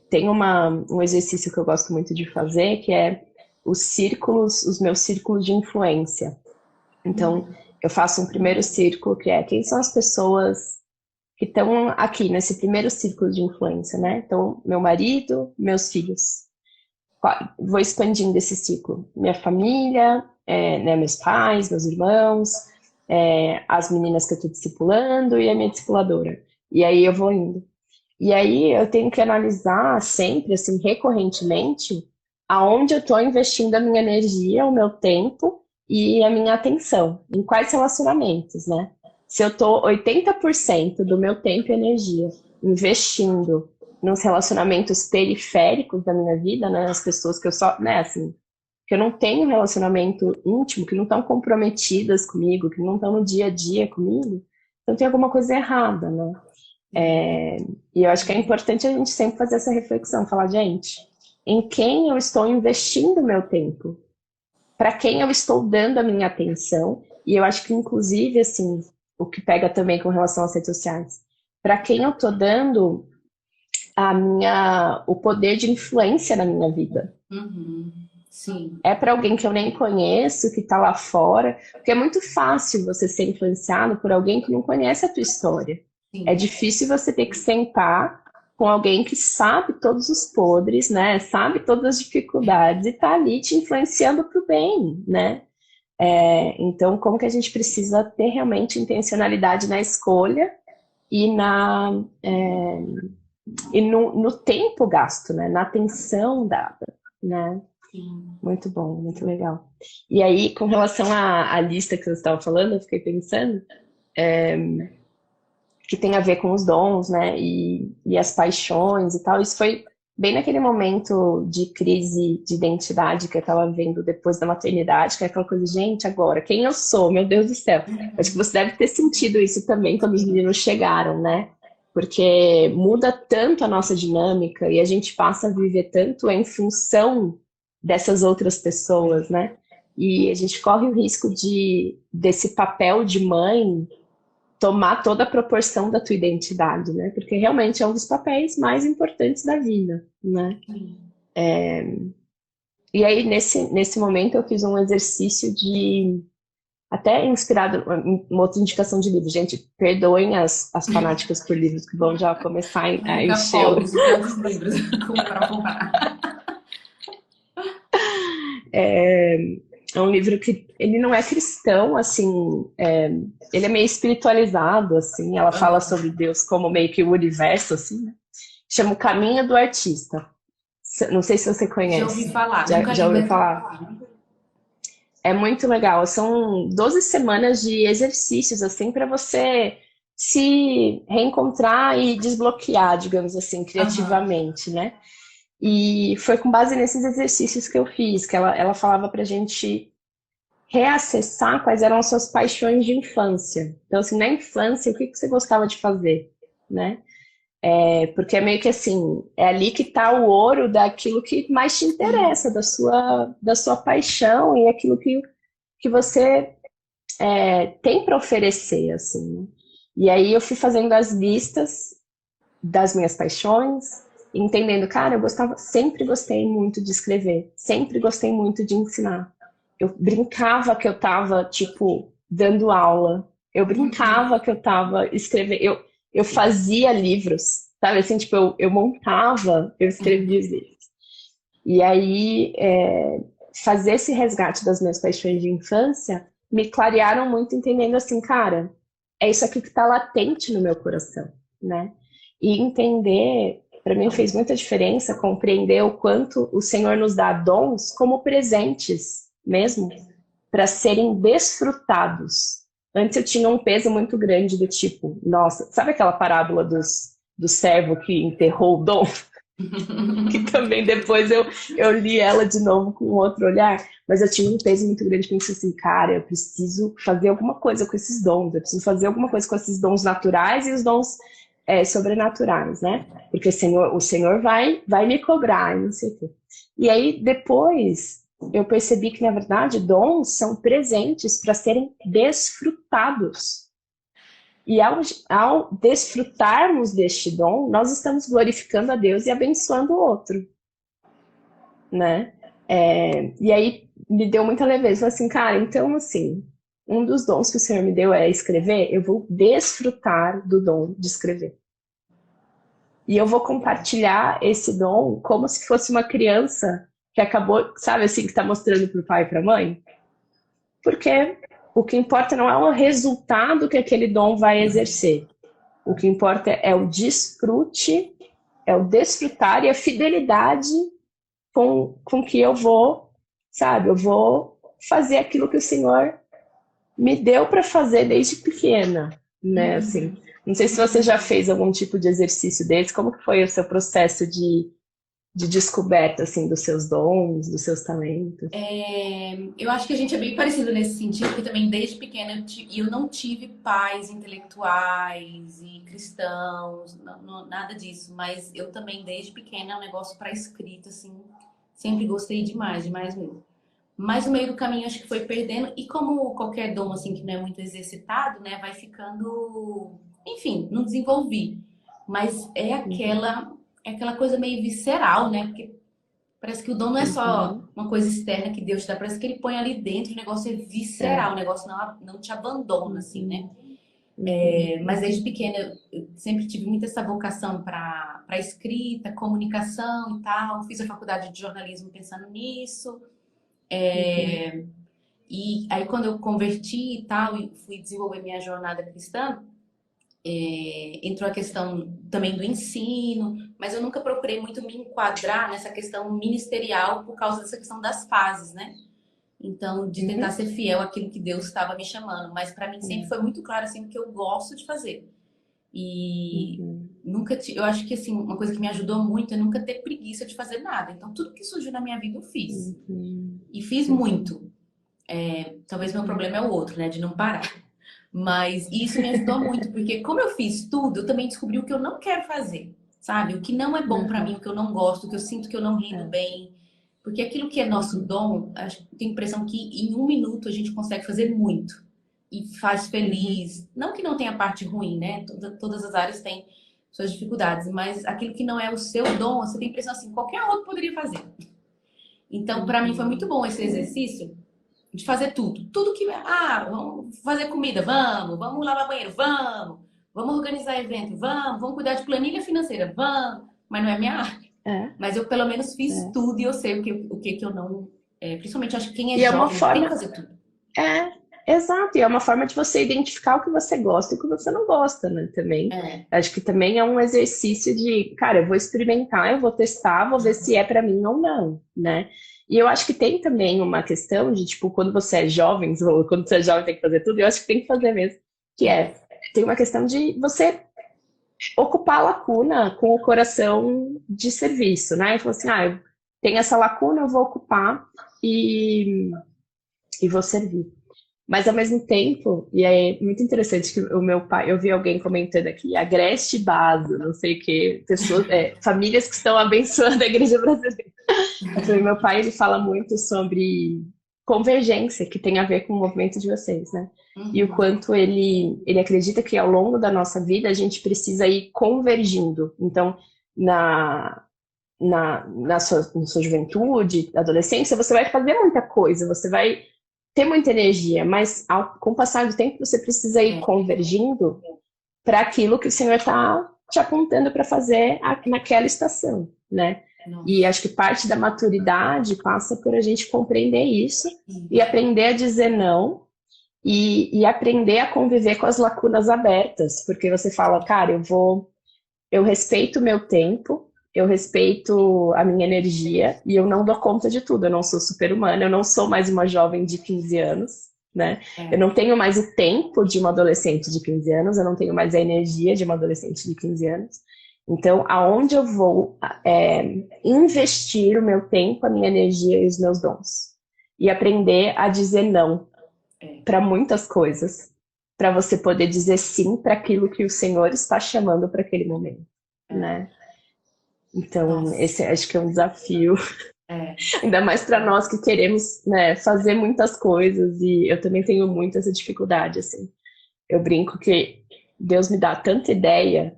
Tem um exercício que eu gosto muito de fazer, que é os meus círculos de influência. Então, eu faço um primeiro círculo, que é quem são as pessoas que estão aqui nesse primeiro círculo de influência, né? Então, meu marido, meus filhos. Vou expandindo esse ciclo. Minha família, né, meus pais, meus irmãos, as meninas que eu estou discipulando e a minha discipuladora. E aí eu vou indo. E aí eu tenho que analisar sempre, assim, recorrentemente, aonde eu estou investindo a minha energia, o meu tempo e a minha atenção, em quais relacionamentos, né? Se eu estou 80% do meu tempo e energia investindo nos relacionamentos periféricos da minha vida, né? As pessoas que eu só, né, assim, que eu não tenho relacionamento íntimo, que não estão comprometidas comigo, que não estão no dia a dia comigo, então tem alguma coisa errada, né? E eu acho que é importante a gente sempre fazer essa reflexão, falar, gente, em quem eu estou investindo o meu tempo? Para quem eu estou dando a minha atenção? E eu acho que, inclusive, assim, o que pega também com relação às redes sociais, para quem eu estou dando o poder de influência na minha vida? Uhum. Sim. É para alguém que eu nem conheço, que está lá fora, porque é muito fácil você ser influenciado por alguém que não conhece a tua história. Sim. É difícil você ter que sentar com alguém que sabe todos os podres, né? Sabe todas as dificuldades e está ali te influenciando para o bem, né? Então, como que a gente precisa ter realmente intencionalidade na escolha e no tempo gasto, né? Na atenção dada, né? Sim. Muito bom, muito legal. E aí, com relação à lista que você estava falando, eu fiquei pensando que tem a ver com os dons, né? E as paixões e tal. Isso foi bem naquele momento de crise de identidade que eu estava vendo depois da maternidade, que é aquela coisa, gente, agora, quem eu sou? Meu Deus do céu. Acho que você deve ter sentido isso também quando os meninos chegaram, né? Porque muda tanto a nossa dinâmica e a gente passa a viver tanto em função dessas outras pessoas, né? E a gente corre o risco desse papel de mãe tomar toda a proporção da tua identidade, né? Porque realmente é um dos papéis mais importantes da vida, né? E aí, nesse momento, eu fiz um exercício até inspirado em uma outra indicação de livro. Gente, perdoem as fanáticas por livros que vão já começar a Fica encher pobre de tantos livros comprar. É um livro que ele não é cristão, assim, ele é meio espiritualizado, assim, ela fala sobre Deus como meio que o universo, assim, né? Chama O Caminho do Artista. Não sei se você Já ouvi conhece. falar, Já, nunca já li, ouviu mas já ouvi falar? falar. É muito legal. São 12 semanas de exercícios, assim, para você se reencontrar e desbloquear, digamos assim, criativamente, né? E foi com base nesses exercícios que eu fiz, que ela falava pra gente reacessar quais eram as suas paixões de infância. Então, assim, na infância, o que você gostava de fazer, né? Porque é meio que assim, é ali que está o ouro daquilo que mais te interessa, da sua paixão e aquilo que você tem para oferecer, assim, né? E aí eu fui fazendo as listas das minhas paixões, entendendo, cara, sempre gostei muito de escrever, sempre gostei muito de ensinar. Eu brincava que eu estava, tipo, dando aula. Eu brincava que eu estava escrevendo. Eu fazia livros, sabe? Assim, tipo, eu montava, eu escrevia os livros. E aí, fazer esse resgate das minhas paixões de infância me clarearam muito, entendendo assim, cara, é isso aqui que está latente no meu coração, né? E entender, para mim fez muita diferença compreender o quanto o Senhor nos dá dons como presentes mesmo, para serem desfrutados. Antes eu tinha um peso muito grande do tipo, nossa, sabe aquela parábola do servo que enterrou o dom? Que também depois eu li ela de novo com outro olhar, mas eu tinha um peso muito grande, pensei assim, cara, eu preciso fazer alguma coisa com esses dons, eu preciso fazer alguma coisa com esses dons naturais e os dons sobrenaturais, né? Porque o Senhor vai me cobrar, e não sei o quê. E aí depois eu percebi que, na verdade, dons são presentes para serem desfrutados. E ao desfrutarmos deste dom, nós estamos glorificando a Deus e abençoando o outro, né? E aí me deu muita leveza. Falei assim, cara, então assim, um dos dons que o Senhor me deu é escrever, eu vou desfrutar do dom de escrever. E eu vou compartilhar esse dom como se fosse uma criança que acabou, sabe assim, que está mostrando para o pai e para a mãe. Porque o que importa não é o resultado que aquele dom vai exercer. O que importa é o desfrute, é o desfrutar e a fidelidade com que eu vou, sabe? Eu vou fazer aquilo que o Senhor me deu para fazer desde pequena, né? Assim, não sei se você já fez algum tipo de exercício desse. Como que foi o seu processo de descoberta, assim, dos seus dons, dos seus talentos? Eu acho que a gente é bem parecido nesse sentido, porque também desde pequena eu não tive pais intelectuais e cristãos, nada disso, mas eu também desde pequena é um negócio para escrita, assim, sempre gostei demais, demais mesmo. Mas no meio do caminho acho que foi perdendo, e como qualquer dom assim que não é muito exercitado, né, vai ficando, enfim, não desenvolvi. Mas é aquela coisa meio visceral, né? Porque parece que o dom não é só uma coisa externa que Deus te dá, parece que ele põe ali dentro, o negócio é visceral, o negócio não te abandona, assim, né? Mas desde pequena eu sempre tive muita essa vocação para escrita, comunicação e tal. Fiz a faculdade de jornalismo pensando nisso. E aí quando eu converti e tal, e fui desenvolver minha jornada cristã, entrou a questão também do ensino, mas eu nunca procurei muito me enquadrar nessa questão ministerial por causa dessa questão das fases, né? Então, de tentar ser fiel àquilo que Deus estava me chamando. Mas para mim sempre foi muito claro assim o que eu gosto de fazer. E eu acho que assim, uma coisa que me ajudou muito é nunca ter preguiça de fazer nada. Então, tudo que surgiu na minha vida eu fiz. E fiz muito. Talvez meu problema é o outro, né? De não parar. Mas isso me ajudou muito, porque como eu fiz tudo, eu também descobri o que eu não quero fazer, sabe? O que não é bom pra mim, o que eu não gosto, o que eu sinto que eu não rendo bem. Porque aquilo que é nosso dom, tenho a impressão que em um minuto a gente consegue fazer muito. E faz feliz. Não que não tenha parte ruim, né? Todas as áreas têm suas dificuldades, mas aquilo que não é o seu dom, você tem a impressão assim, qualquer outro poderia fazer. Então, pra mim foi muito bom esse exercício de fazer tudo. Tudo que. Vamos fazer comida, vamos lavar banheiro, vamos organizar evento, vamos cuidar de planilha financeira, vamos. Mas não é minha área. Mas eu pelo menos fiz tudo e eu sei o que eu não. Principalmente acho que quem é jovem tem que fazer tudo. Exato, e é uma forma de você identificar o que você gosta e o que você não gosta, né, também. Acho que também é um exercício de, cara, eu vou experimentar, eu vou testar, vou ver se é pra mim ou não, né? E eu acho que tem também uma questão de, tipo, quando você é jovem, ou quando você é jovem tem que fazer tudo, eu acho que tem que fazer mesmo, tem uma questão de você ocupar a lacuna com o coração de serviço, né? E falar assim, eu tenho essa lacuna, eu vou ocupar e vou servir. Mas ao mesmo tempo, e é muito interessante que o meu pai, eu vi alguém comentando aqui, agreste base, não sei o que, pessoas, famílias que estão abençoando a igreja brasileira. Então, meu pai, ele fala muito sobre convergência, que tem a ver com o movimento de vocês, né? E o quanto ele acredita que ao longo da nossa vida a gente precisa ir convergindo. Então, na sua juventude, adolescência, você vai fazer muita coisa, você vai ter muita energia, mas com o passar do tempo você precisa ir convergindo para aquilo que o Senhor está te apontando para fazer naquela estação, né? E acho que parte da maturidade passa por a gente compreender isso e aprender a dizer não e aprender a conviver com as lacunas abertas, porque você fala, cara, eu respeito o meu tempo, eu respeito a minha energia e eu não dou conta de tudo. Eu não sou super-humana, eu não sou mais uma jovem de 15 anos, né? Eu É. não tenho mais o tempo de uma adolescente de 15 anos, eu não tenho mais a energia de uma adolescente de 15 anos. Então, aonde eu vou investir o meu tempo, a minha energia e os meus dons? E aprender a dizer não É. para muitas coisas, para você poder dizer sim para aquilo que o Senhor está chamando para aquele momento, É. né? Então, Nossa. esse acho que é um desafio, É. ainda mais para nós que queremos, né, fazer muitas coisas, e eu também tenho muito essa dificuldade, assim. Eu brinco que Deus me dá tanta ideia,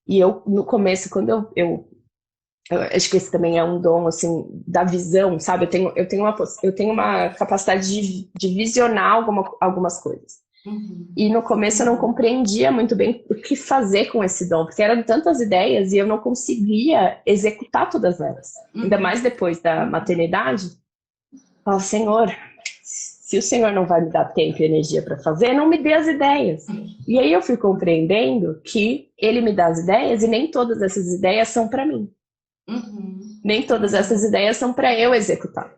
e eu, no começo, quando eu acho que esse também é um dom, assim, da visão, sabe? Eu tenho uma capacidade de visionar algumas coisas. Uhum. E no começo eu não compreendia muito bem o que fazer com esse dom, porque eram tantas ideias e eu não conseguia executar todas elas. Ainda Uhum. mais depois da maternidade. Eu falava, Senhor, se o Senhor não vai me dar tempo e energia para fazer, não me dê as ideias. E aí eu fui compreendendo que Ele me dá as ideias e nem todas essas ideias são para mim. Uhum. Nem todas essas ideias são para eu executar.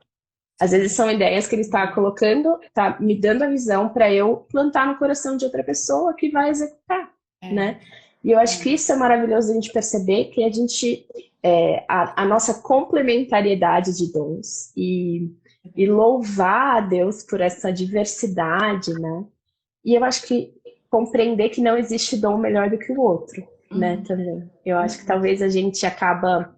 Às vezes são ideias que ele está colocando, está me dando a visão para eu plantar no coração de outra pessoa que vai executar, É. né? E eu acho É. que isso é maravilhoso a gente perceber que a gente, a nossa complementariedade de dons e louvar a Deus por essa diversidade, né? E eu acho que compreender que não existe dom melhor do que o outro, né? Uhum. Também. Eu acho que Uhum. talvez a gente acaba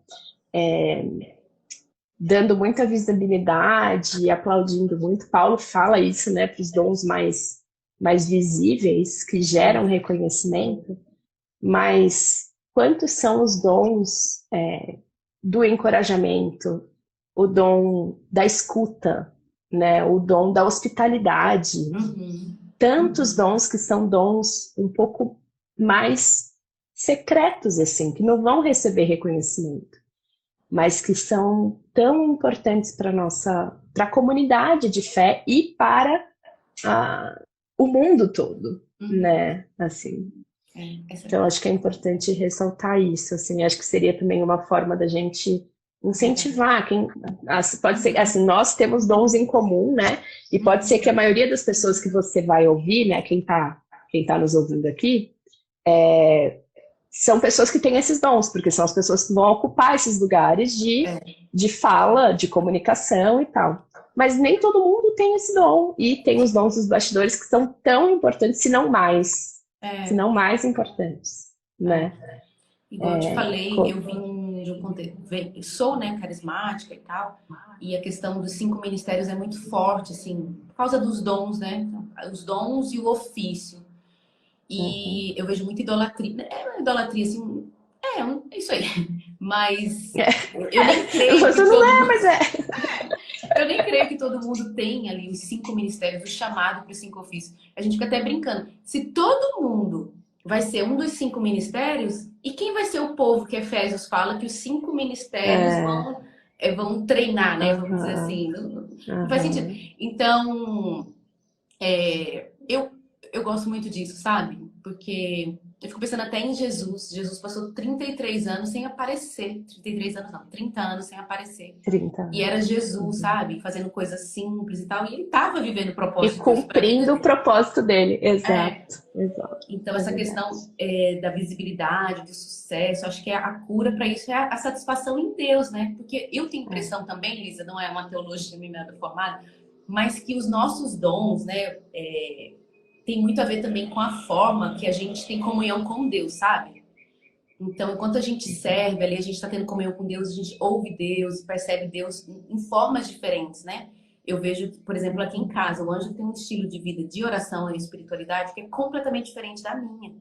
dando muita visibilidade e aplaudindo muito. Paulo fala isso, né, para os dons mais visíveis, que É. geram reconhecimento, mas quantos são os dons do encorajamento, o dom da escuta, né, o dom da hospitalidade, Uhum. tantos dons que são dons um pouco mais secretos, assim, que não vão receber reconhecimento, mas que são tão importantes para para a comunidade de fé e para o mundo todo, Uhum. né? Assim, É. então acho que é importante ressaltar isso, assim, acho que seria também uma forma da gente Verdade. incentivar quem pode ser Uhum. assim, nós temos dons em comum, né? E pode ser Uhum. que a maioria das pessoas que você vai ouvir, né, quem tá nos ouvindo aqui, são pessoas que têm esses dons, porque são as pessoas que vão ocupar esses lugares É. de fala, de comunicação e tal. Mas nem todo mundo tem esse dom, e tem os dons dos bastidores que são tão importantes, se É. não mais importantes, É. né? Igual eu te falei, eu vim de um contexto, sou, né, carismática e tal, e a questão dos 5 ministérios é muito forte, assim, por causa dos dons, né? Os dons e o ofício. Uhum. E eu vejo muita idolatria, é uma idolatria, assim, é isso aí. Mas eu nem creio Você que não todo é, mundo, mas é. eu nem creio que todo mundo tem ali os 5 ministérios, o chamado para os 5 ofícios. A gente fica até brincando. Se todo mundo vai ser um dos 5 ministérios, e quem vai ser o povo que Efésios fala que os 5 ministérios É, vão treinar, né? Vamos dizer aham, assim. Não faz sentido. aham. Então, eu gosto muito disso, sabe? Porque eu fico pensando até em Jesus. Jesus passou 33 anos sem aparecer. 33 anos não, 30 anos sem aparecer. 30 E era anos. Jesus, Uhum. sabe? Fazendo coisas simples e tal. E ele tava vivendo o E propósito de Deus pra vida cumprindo o dele. propósito dele. É. Exato, exato. Então, É essa verdade. questão da visibilidade, do sucesso, acho que a cura para isso é a satisfação em Deus, né? Porque eu tenho É. impressão também, Lisa, não é uma teologia nem nada formada, mas que os nossos dons, né, tem muito a ver também com a forma que a gente tem comunhão com Deus, sabe? Então, enquanto a gente serve ali, a gente está tendo comunhão com Deus, a gente ouve Deus, percebe Deus em formas diferentes, né? Eu vejo, por exemplo, aqui em casa, o Anjo tem um estilo de vida de oração e espiritualidade que é completamente diferente da minha.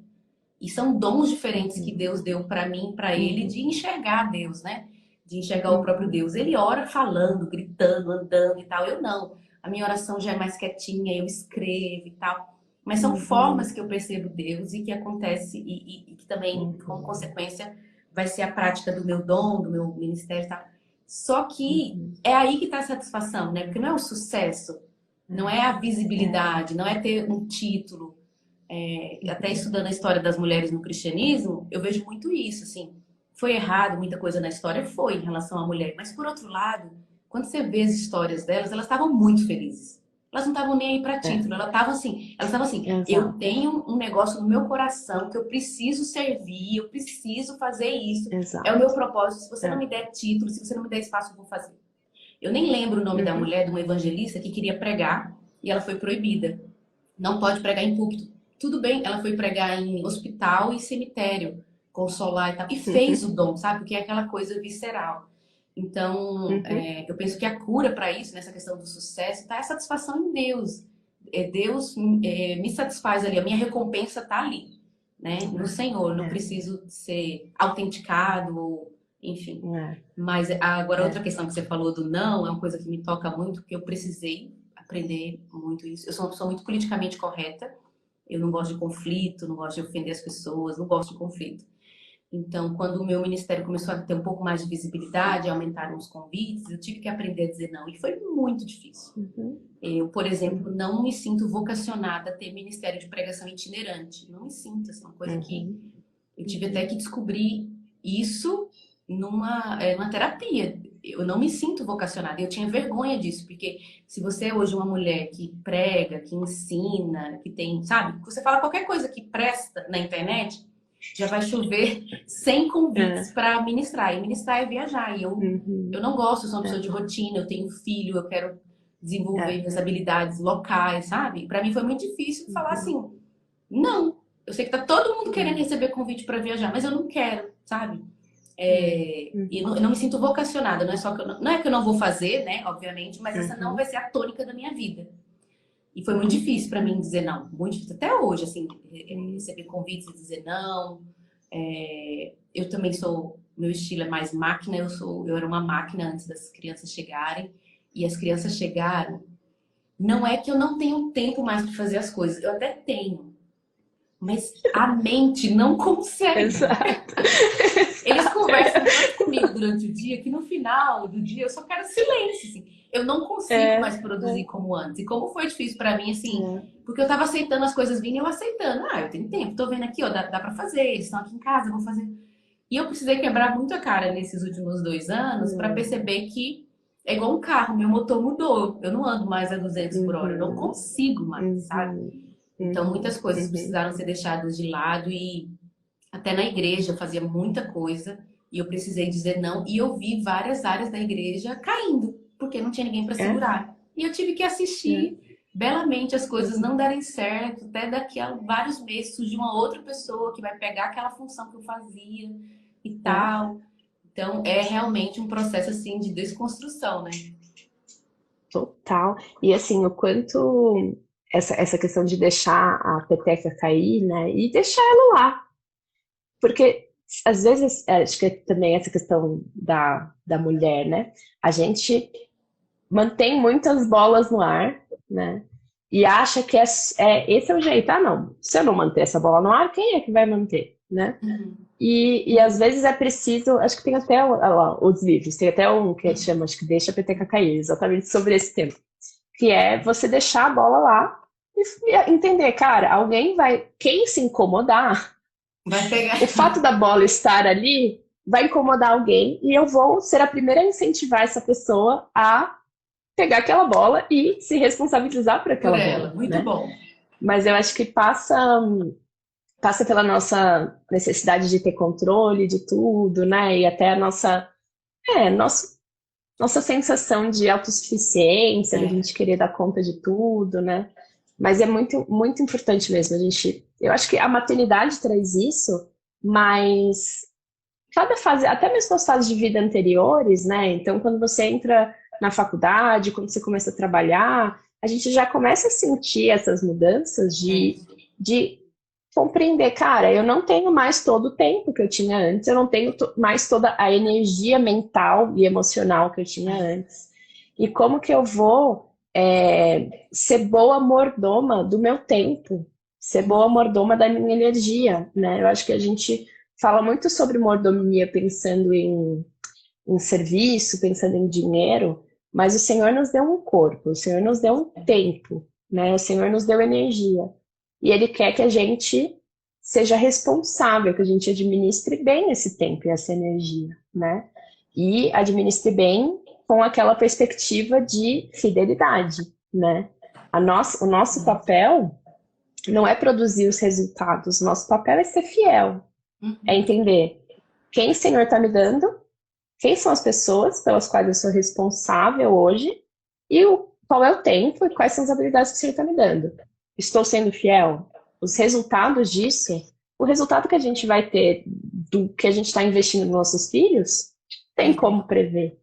E são dons diferentes que Uhum. Deus deu para mim, para ele, de Uhum. enxergar Deus, né? De enxergar o próprio Uhum. Deus. Ele ora falando, gritando, andando e tal. Eu não. A minha oração já é mais quietinha, eu escrevo e tal. Mas são formas Uhum. que eu percebo Deus e que acontece e que também, como Uhum. consequência, vai ser a prática do meu dom, do meu ministério e tal. Só que Uhum. é aí que está a satisfação, né? Porque não é o sucesso. Não é a visibilidade, não é ter um título. Até estudando a história das mulheres no cristianismo, eu vejo muito isso, assim. Foi errado, muita coisa na história foi em relação à mulher. Mas, por outro lado, quando você vê as histórias delas, elas estavam muito felizes. Elas não estavam nem aí para É, título, elas estavam assim, eu exato, tenho um negócio no meu coração que eu preciso servir, eu preciso fazer isso. É o exato. meu propósito. Se você não É. me der título, se você não me der espaço, eu vou fazer. Eu nem lembro o nome da Uhum, mulher, de uma evangelista que queria pregar e ela foi proibida. Não pode pregar em púlpito. Tudo bem, ela foi pregar em hospital e cemitério, consolar e tal. E fez uhum, o dom, sabe? Porque é aquela coisa visceral. Então, uhum, eu penso que a cura para isso, nessa questão do sucesso, tá a satisfação em Deus. Deus me satisfaz ali, a minha recompensa tá ali, né? No Senhor. Não é, preciso ser autenticado, enfim. é, Mas agora outra é, questão que você falou do não é uma coisa que me toca muito, porque eu precisei aprender muito isso. Eu sou uma pessoa muito politicamente correta. Eu não gosto de conflito, não gosto de ofender as pessoas, não gosto de conflito. Então, quando o meu ministério começou a ter um pouco mais de visibilidade, aumentaram os convites, eu tive que aprender a dizer não. E foi muito difícil. uhum, Eu, por exemplo, uhum, não me sinto vocacionada a ter ministério de pregação itinerante. Não me sinto, assim, uma coisa que uhum, eu tive até uhum. que descobrir isso numa terapia. Eu não me sinto vocacionada. Eu tinha vergonha disso, porque se você é hoje uma mulher que prega, que ensina, que tem, sabe? Você fala qualquer coisa que presta na internet, já vai chover 100 convites É, para ministrar. E ministrar é viajar. E eu uhum, não gosto, eu sou uma pessoa é, de rotina, eu tenho filho, eu quero desenvolver é, minhas habilidades locais, sabe? Para mim foi muito difícil falar uhum, assim, não. Eu sei que tá todo mundo querendo é, receber convite para viajar, mas eu não quero, sabe? E uhum, eu não me sinto vocacionada, não é só que não é que eu não vou fazer, né, obviamente, mas essa não vai uhum, ser a tônica da minha vida. E foi muito uhum, difícil para mim dizer não, muito difícil até hoje, assim, uhum, receber convites e dizer não. Eu também sou, meu estilo é mais máquina, eu era uma máquina antes das crianças chegarem, e as crianças chegaram. Não é que eu não tenho tempo mais para fazer as coisas, eu até tenho, mas a mente não consegue. exato, Eles exato, conversam tanto comigo durante o dia que no final do dia eu só quero silêncio, assim. Eu não consigo é, mais produzir como antes. E como foi difícil para mim, assim, é, porque eu tava aceitando as coisas vindo e eu aceitando. Ah, eu tenho tempo, tô vendo aqui, ó, dá pra fazer, eles estão aqui em casa, eu vou fazer. E eu precisei quebrar muito a cara nesses últimos 2 anos para perceber que é igual um carro, meu motor mudou. Eu não ando mais a 200 por hora, eu não uhum, consigo mais, sabe? uhum, Então muitas uhum, coisas uhum. precisaram ser deixadas de lado e até na igreja eu fazia muita coisa e eu precisei dizer não. E eu vi várias áreas da igreja caindo, porque não tinha ninguém para É, segurar. E eu tive que é, assistir belamente as coisas não uhum, darem certo. Até daqui a vários meses surgir uma outra pessoa que vai pegar aquela função que eu fazia e é, tal. Então é realmente um processo assim de desconstrução, né? total. E assim, o quanto essa questão de deixar a peteca cair, né? E deixar ela lá. Porque às vezes, acho que é também essa questão da mulher, né? A gente mantém muitas bolas no ar, né? E acha que esse é o jeito. Ah, não. Se eu não manter essa bola no ar, quem é que vai manter, né? Uhum. E às vezes é preciso, acho que tem até olha lá, os livros, tem até um que chama, acho que Deixa a Peteca Cair, exatamente sobre esse tema, que é você deixar a bola lá e entender, cara, alguém vai, quem se incomodar, Vai pegar. o fato da bola estar ali vai incomodar alguém e eu vou ser a primeira a incentivar essa pessoa a pegar aquela bola e se responsabilizar por Por aquela ela. bola, Muito né? bom. Mas eu acho que passa pela nossa necessidade de ter controle de tudo, né? E até a nossa sensação de autossuficiência, da É. gente querer dar conta de tudo, né? Mas é muito, muito importante mesmo. Eu acho que a maternidade traz isso, mas cada fase, até mesmo as fases de vida anteriores, né? Então, quando você entra na faculdade, quando você começa a trabalhar, a gente já começa a sentir essas mudanças É. de compreender, cara, eu não tenho mais todo o tempo que eu tinha antes, eu não tenho mais toda a energia mental e emocional que eu tinha antes. E como que eu vou ser boa mordoma do meu tempo, ser boa mordoma da minha energia, né? Eu acho que a gente fala muito sobre mordomia pensando em serviço, pensando em dinheiro, Mas o Senhor nos deu um corpo, o Senhor nos deu um tempo, né? O Senhor nos deu energia. E Ele quer que a gente seja responsável, que a gente administre bem esse tempo e essa energia, né? E administre bem com aquela perspectiva de fidelidade, né? O nosso papel não é produzir os resultados, nosso papel é ser fiel, é entender quem o Senhor está me dando, quem são as pessoas pelas quais eu sou responsável hoje e qual é o tempo e quais são as habilidades que o Senhor está me dando. Estou sendo fiel? Os resultados disso, o resultado que a gente vai ter do que a gente está investindo nos nossos filhos, tem como prever.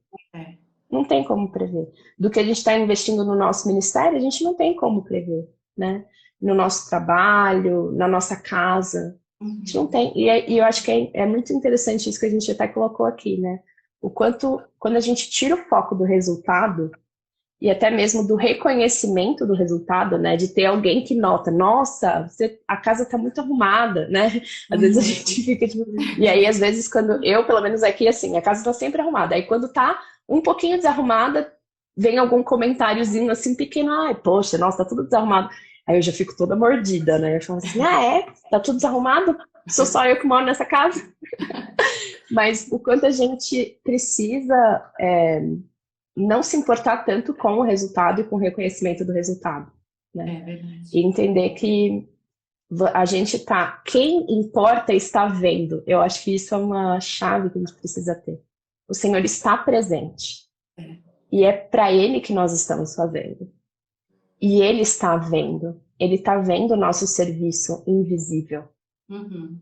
Não tem como prever. Do que a gente está investindo no nosso ministério, a gente não tem como prever, né? No nosso trabalho, na nossa casa. A gente não tem. E eu acho que é muito interessante isso que a gente até colocou aqui, né? O quanto, quando a gente tira o foco do resultado, e até mesmo do reconhecimento do resultado, né? De ter alguém que nota, nossa, a casa está muito arrumada, né? Às vezes a gente fica tipo... E aí, às vezes, quando eu, pelo menos aqui, assim, a casa está sempre arrumada. Aí quando tá um pouquinho desarrumada, vem algum comentáriozinho assim pequeno, ai, poxa, nossa, tá tudo desarrumado. Aí eu já fico toda mordida, né? Eu falo assim, tá tudo desarrumado? Sou só eu que moro nessa casa? Mas o quanto a gente precisa não se importar tanto com o resultado e com o reconhecimento do resultado, né? É verdade. E entender que a gente tá, quem importa está vendo. Eu acho que isso é uma chave que a gente precisa ter. O Senhor está presente. E é para Ele que nós estamos fazendo. E Ele está vendo. Ele está vendo o nosso serviço invisível.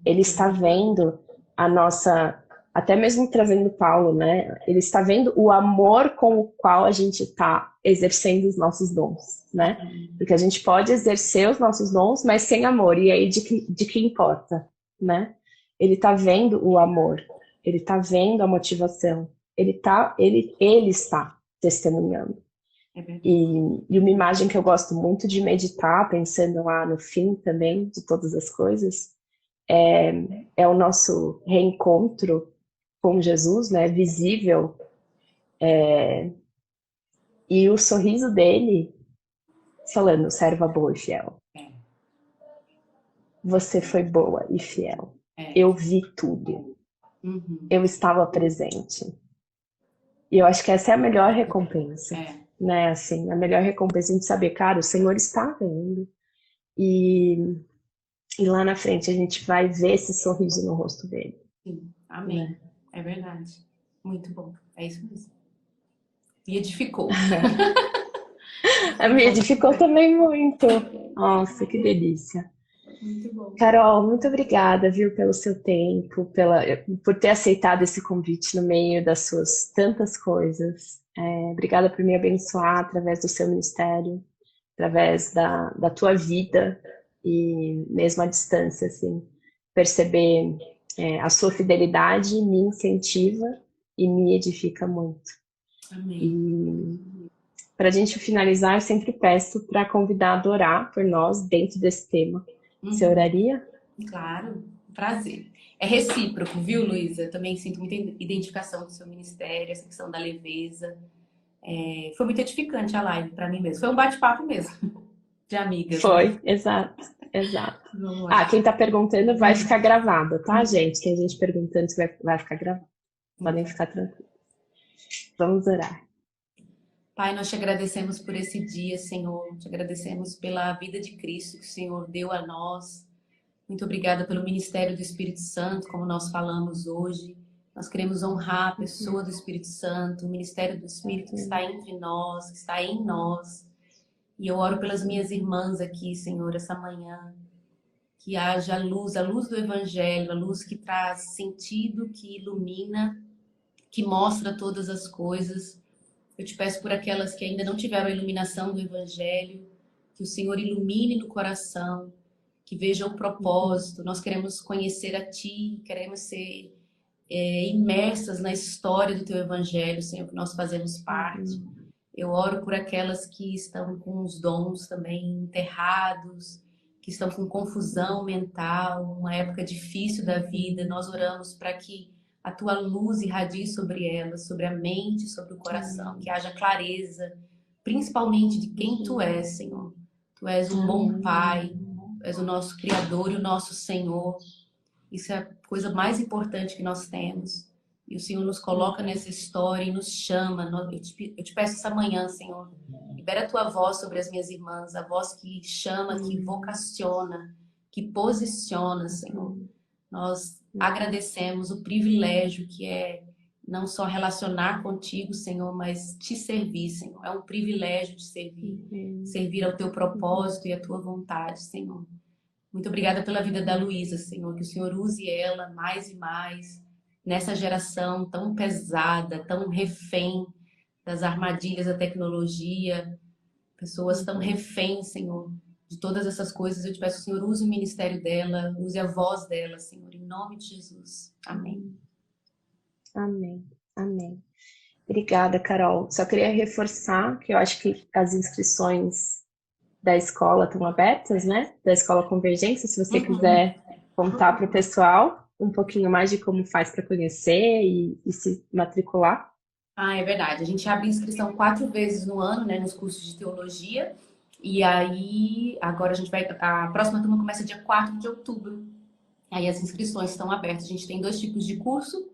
Ele está vendo a nossa, até mesmo trazendo Paulo, né? Ele está vendo o amor com o qual a gente está exercendo os nossos dons, né? Porque a gente pode exercer os nossos dons, mas sem amor. E aí de que importa, né? Ele está vendo o amor. Ele está vendo a motivação. Ele está testemunhando. E uma imagem que eu gosto muito de meditar, pensando lá no fim também de todas as coisas, é o nosso reencontro com Jesus, né, visível, e o sorriso dele falando, serva boa e fiel. Você foi boa e fiel. Eu vi tudo. Eu estava presente. E eu acho que essa é a melhor recompensa, né, assim, a melhor recompensa de saber, cara, o Senhor está vendo. E lá na frente a gente vai ver esse sorriso no rosto dele. Sim, amém. Né? É verdade. Muito bom. É isso mesmo. Me edificou. Me edificou também muito. Nossa, que delícia. Muito bom. Carol, muito obrigada, viu, pelo seu tempo, por ter aceitado esse convite no meio das suas tantas coisas. Obrigada por me abençoar através do seu ministério, através da tua vida e mesmo à distância, assim, perceber a sua fidelidade me incentiva e me edifica muito. Amém. E para a gente finalizar, eu sempre peço para convidar a orar por nós dentro desse tema. Você oraria? Claro, prazer. É recíproco, viu, Luísa? Também sinto muita identificação com o seu ministério, essa questão da leveza. Foi muito edificante a live para mim mesmo. Foi um bate-papo mesmo, de amigas. Foi, né? Exato. Quem tá perguntando vai ficar gravado, tá, gente? Tem gente perguntando se vai ficar gravado. Podem ficar tranquilos. Vamos orar. Pai, nós te agradecemos por esse dia, Senhor. Te agradecemos pela vida de Cristo que o Senhor deu a nós. Muito obrigada pelo ministério do Espírito Santo, como nós falamos hoje. Nós queremos honrar a pessoa do Espírito Santo, o ministério do Espírito que está entre nós, que está em nós. E eu oro pelas minhas irmãs aqui, Senhor, essa manhã. Que haja a luz do Evangelho, a luz que traz sentido, que ilumina, que mostra todas as coisas. Eu te peço por aquelas que ainda não tiveram a iluminação do Evangelho, que o Senhor ilumine no coração, que vejam o propósito. Nós queremos conhecer a Ti, queremos ser imersas na história do Teu Evangelho, Senhor, que nós fazemos parte. Eu oro por aquelas que estão com os dons também enterrados, que estão com confusão mental, uma época difícil da vida. Nós oramos para que a tua luz irradie sobre elas, sobre a mente, sobre o coração, que haja clareza, principalmente de quem tu és, Senhor. Tu és um bom Pai, tu és o nosso Criador e o nosso Senhor. Isso é a coisa mais importante que nós temos. E o Senhor nos coloca nessa história e nos chama. Eu te peço essa manhã, Senhor, libera a tua voz sobre as minhas irmãs, a voz que chama, que vocaciona, que posiciona, Senhor. Nós agradecemos o privilégio que é não só relacionar contigo, Senhor, mas te servir, Senhor. É um privilégio te servir, servir ao teu propósito e à tua vontade, Senhor. Muito obrigada pela vida da Luísa, Senhor, que o Senhor use ela mais e mais nessa geração tão pesada, tão refém das armadilhas da tecnologia, pessoas tão reféns, Senhor, de todas essas coisas. Eu te peço, Senhor, use o ministério dela, use a voz dela, Senhor, em nome de Jesus. Amém. Amém. Amém. Obrigada, Carol. Só queria reforçar que eu acho que as inscrições da escola estão abertas, né? Da Escola Convergência, se você quiser contar para o pessoal um pouquinho mais de como faz para conhecer e se matricular. Ah, é verdade. A gente abre inscrição 4 vezes no ano, né, nos cursos de teologia. E aí, agora a gente vai. A próxima turma começa dia 4 de outubro. Aí as inscrições estão abertas. A gente tem 2 tipos de curso,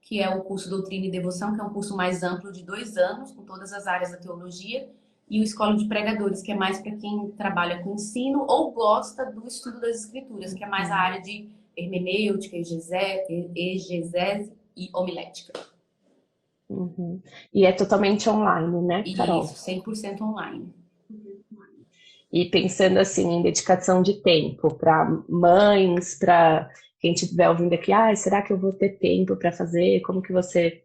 que é o curso Doutrina e Devoção, que é um curso mais amplo de 2 anos, com todas as áreas da teologia, e o Escola de Pregadores, que é mais para quem trabalha com ensino ou gosta do estudo das Escrituras, que é mais a área de hermenêutica, exegese e homilética. Uhum. E é totalmente online, né, Carol? Isso, 100% online. E pensando assim em dedicação de tempo para mães, para quem estiver ouvindo aqui, será que eu vou ter tempo para fazer? Como que você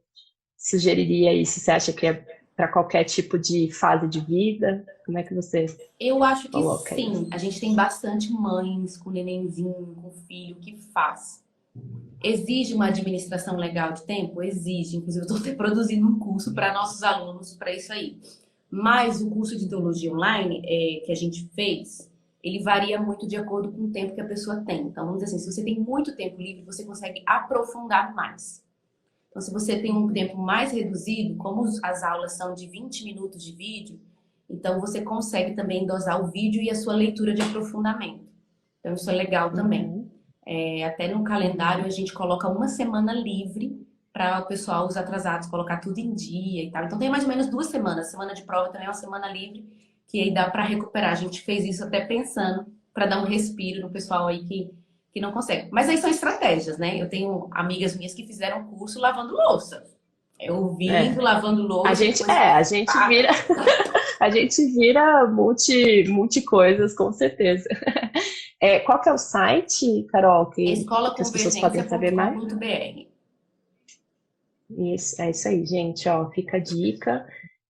sugeriria isso? Você acha que é para qualquer tipo de fase de vida? Como é que você Eu acho que coloca sim. isso? A gente tem bastante mães com nenenzinho, com filho, que faz. Exige uma administração legal de tempo? Exige. Inclusive, eu estou produzindo um curso para nossos alunos para isso aí. Mas o curso de teologia online que a gente fez, ele varia muito de acordo com o tempo que a pessoa tem. Então, vamos dizer assim, se você tem muito tempo livre, você consegue aprofundar mais. Então, se você tem um tempo mais reduzido, como as aulas são de 20 minutos de vídeo, então você consegue também dosar o vídeo e a sua leitura de aprofundamento. Então, isso é legal também. Até no calendário a gente coloca uma semana livre para o pessoal, os atrasados, colocar tudo em dia e tal. Então tem mais ou menos 2 semanas. Semana de prova também é uma semana livre, que aí dá para recuperar. A gente fez isso até pensando para dar um respiro no pessoal aí que não consegue. Mas aí são estratégias, né? Eu tenho amigas minhas que fizeram curso lavando louça. Ouvindo, lavando louça. A gente vira, a gente vira multi coisas, com certeza. Qual que é o site, Carol, que as pessoas podem saber mais? Isso, é isso aí, gente, ó, fica a dica.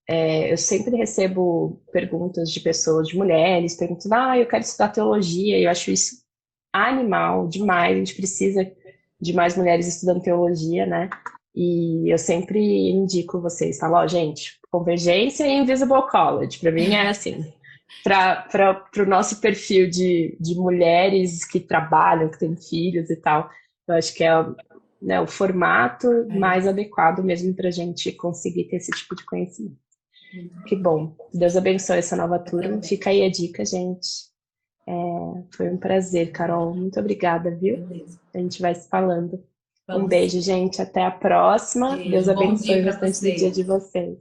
Eu sempre recebo perguntas de pessoas, de mulheres, perguntando, eu quero estudar teologia, e eu acho isso animal, demais, a gente precisa de mais mulheres estudando teologia, né? E eu sempre indico vocês, falo, gente, Convergência e Invisible College, para mim é assim, para o nosso perfil de mulheres que trabalham, que têm filhos e tal, eu acho que é o formato mais adequado mesmo para a gente conseguir ter esse tipo de conhecimento. Que bom. Deus abençoe essa nova turma. Fica aí a dica, gente. Foi um prazer, Carol. Muito obrigada, viu? A gente vai se falando. Um beijo, gente. Até a próxima. Deus abençoe o restante do dia de vocês.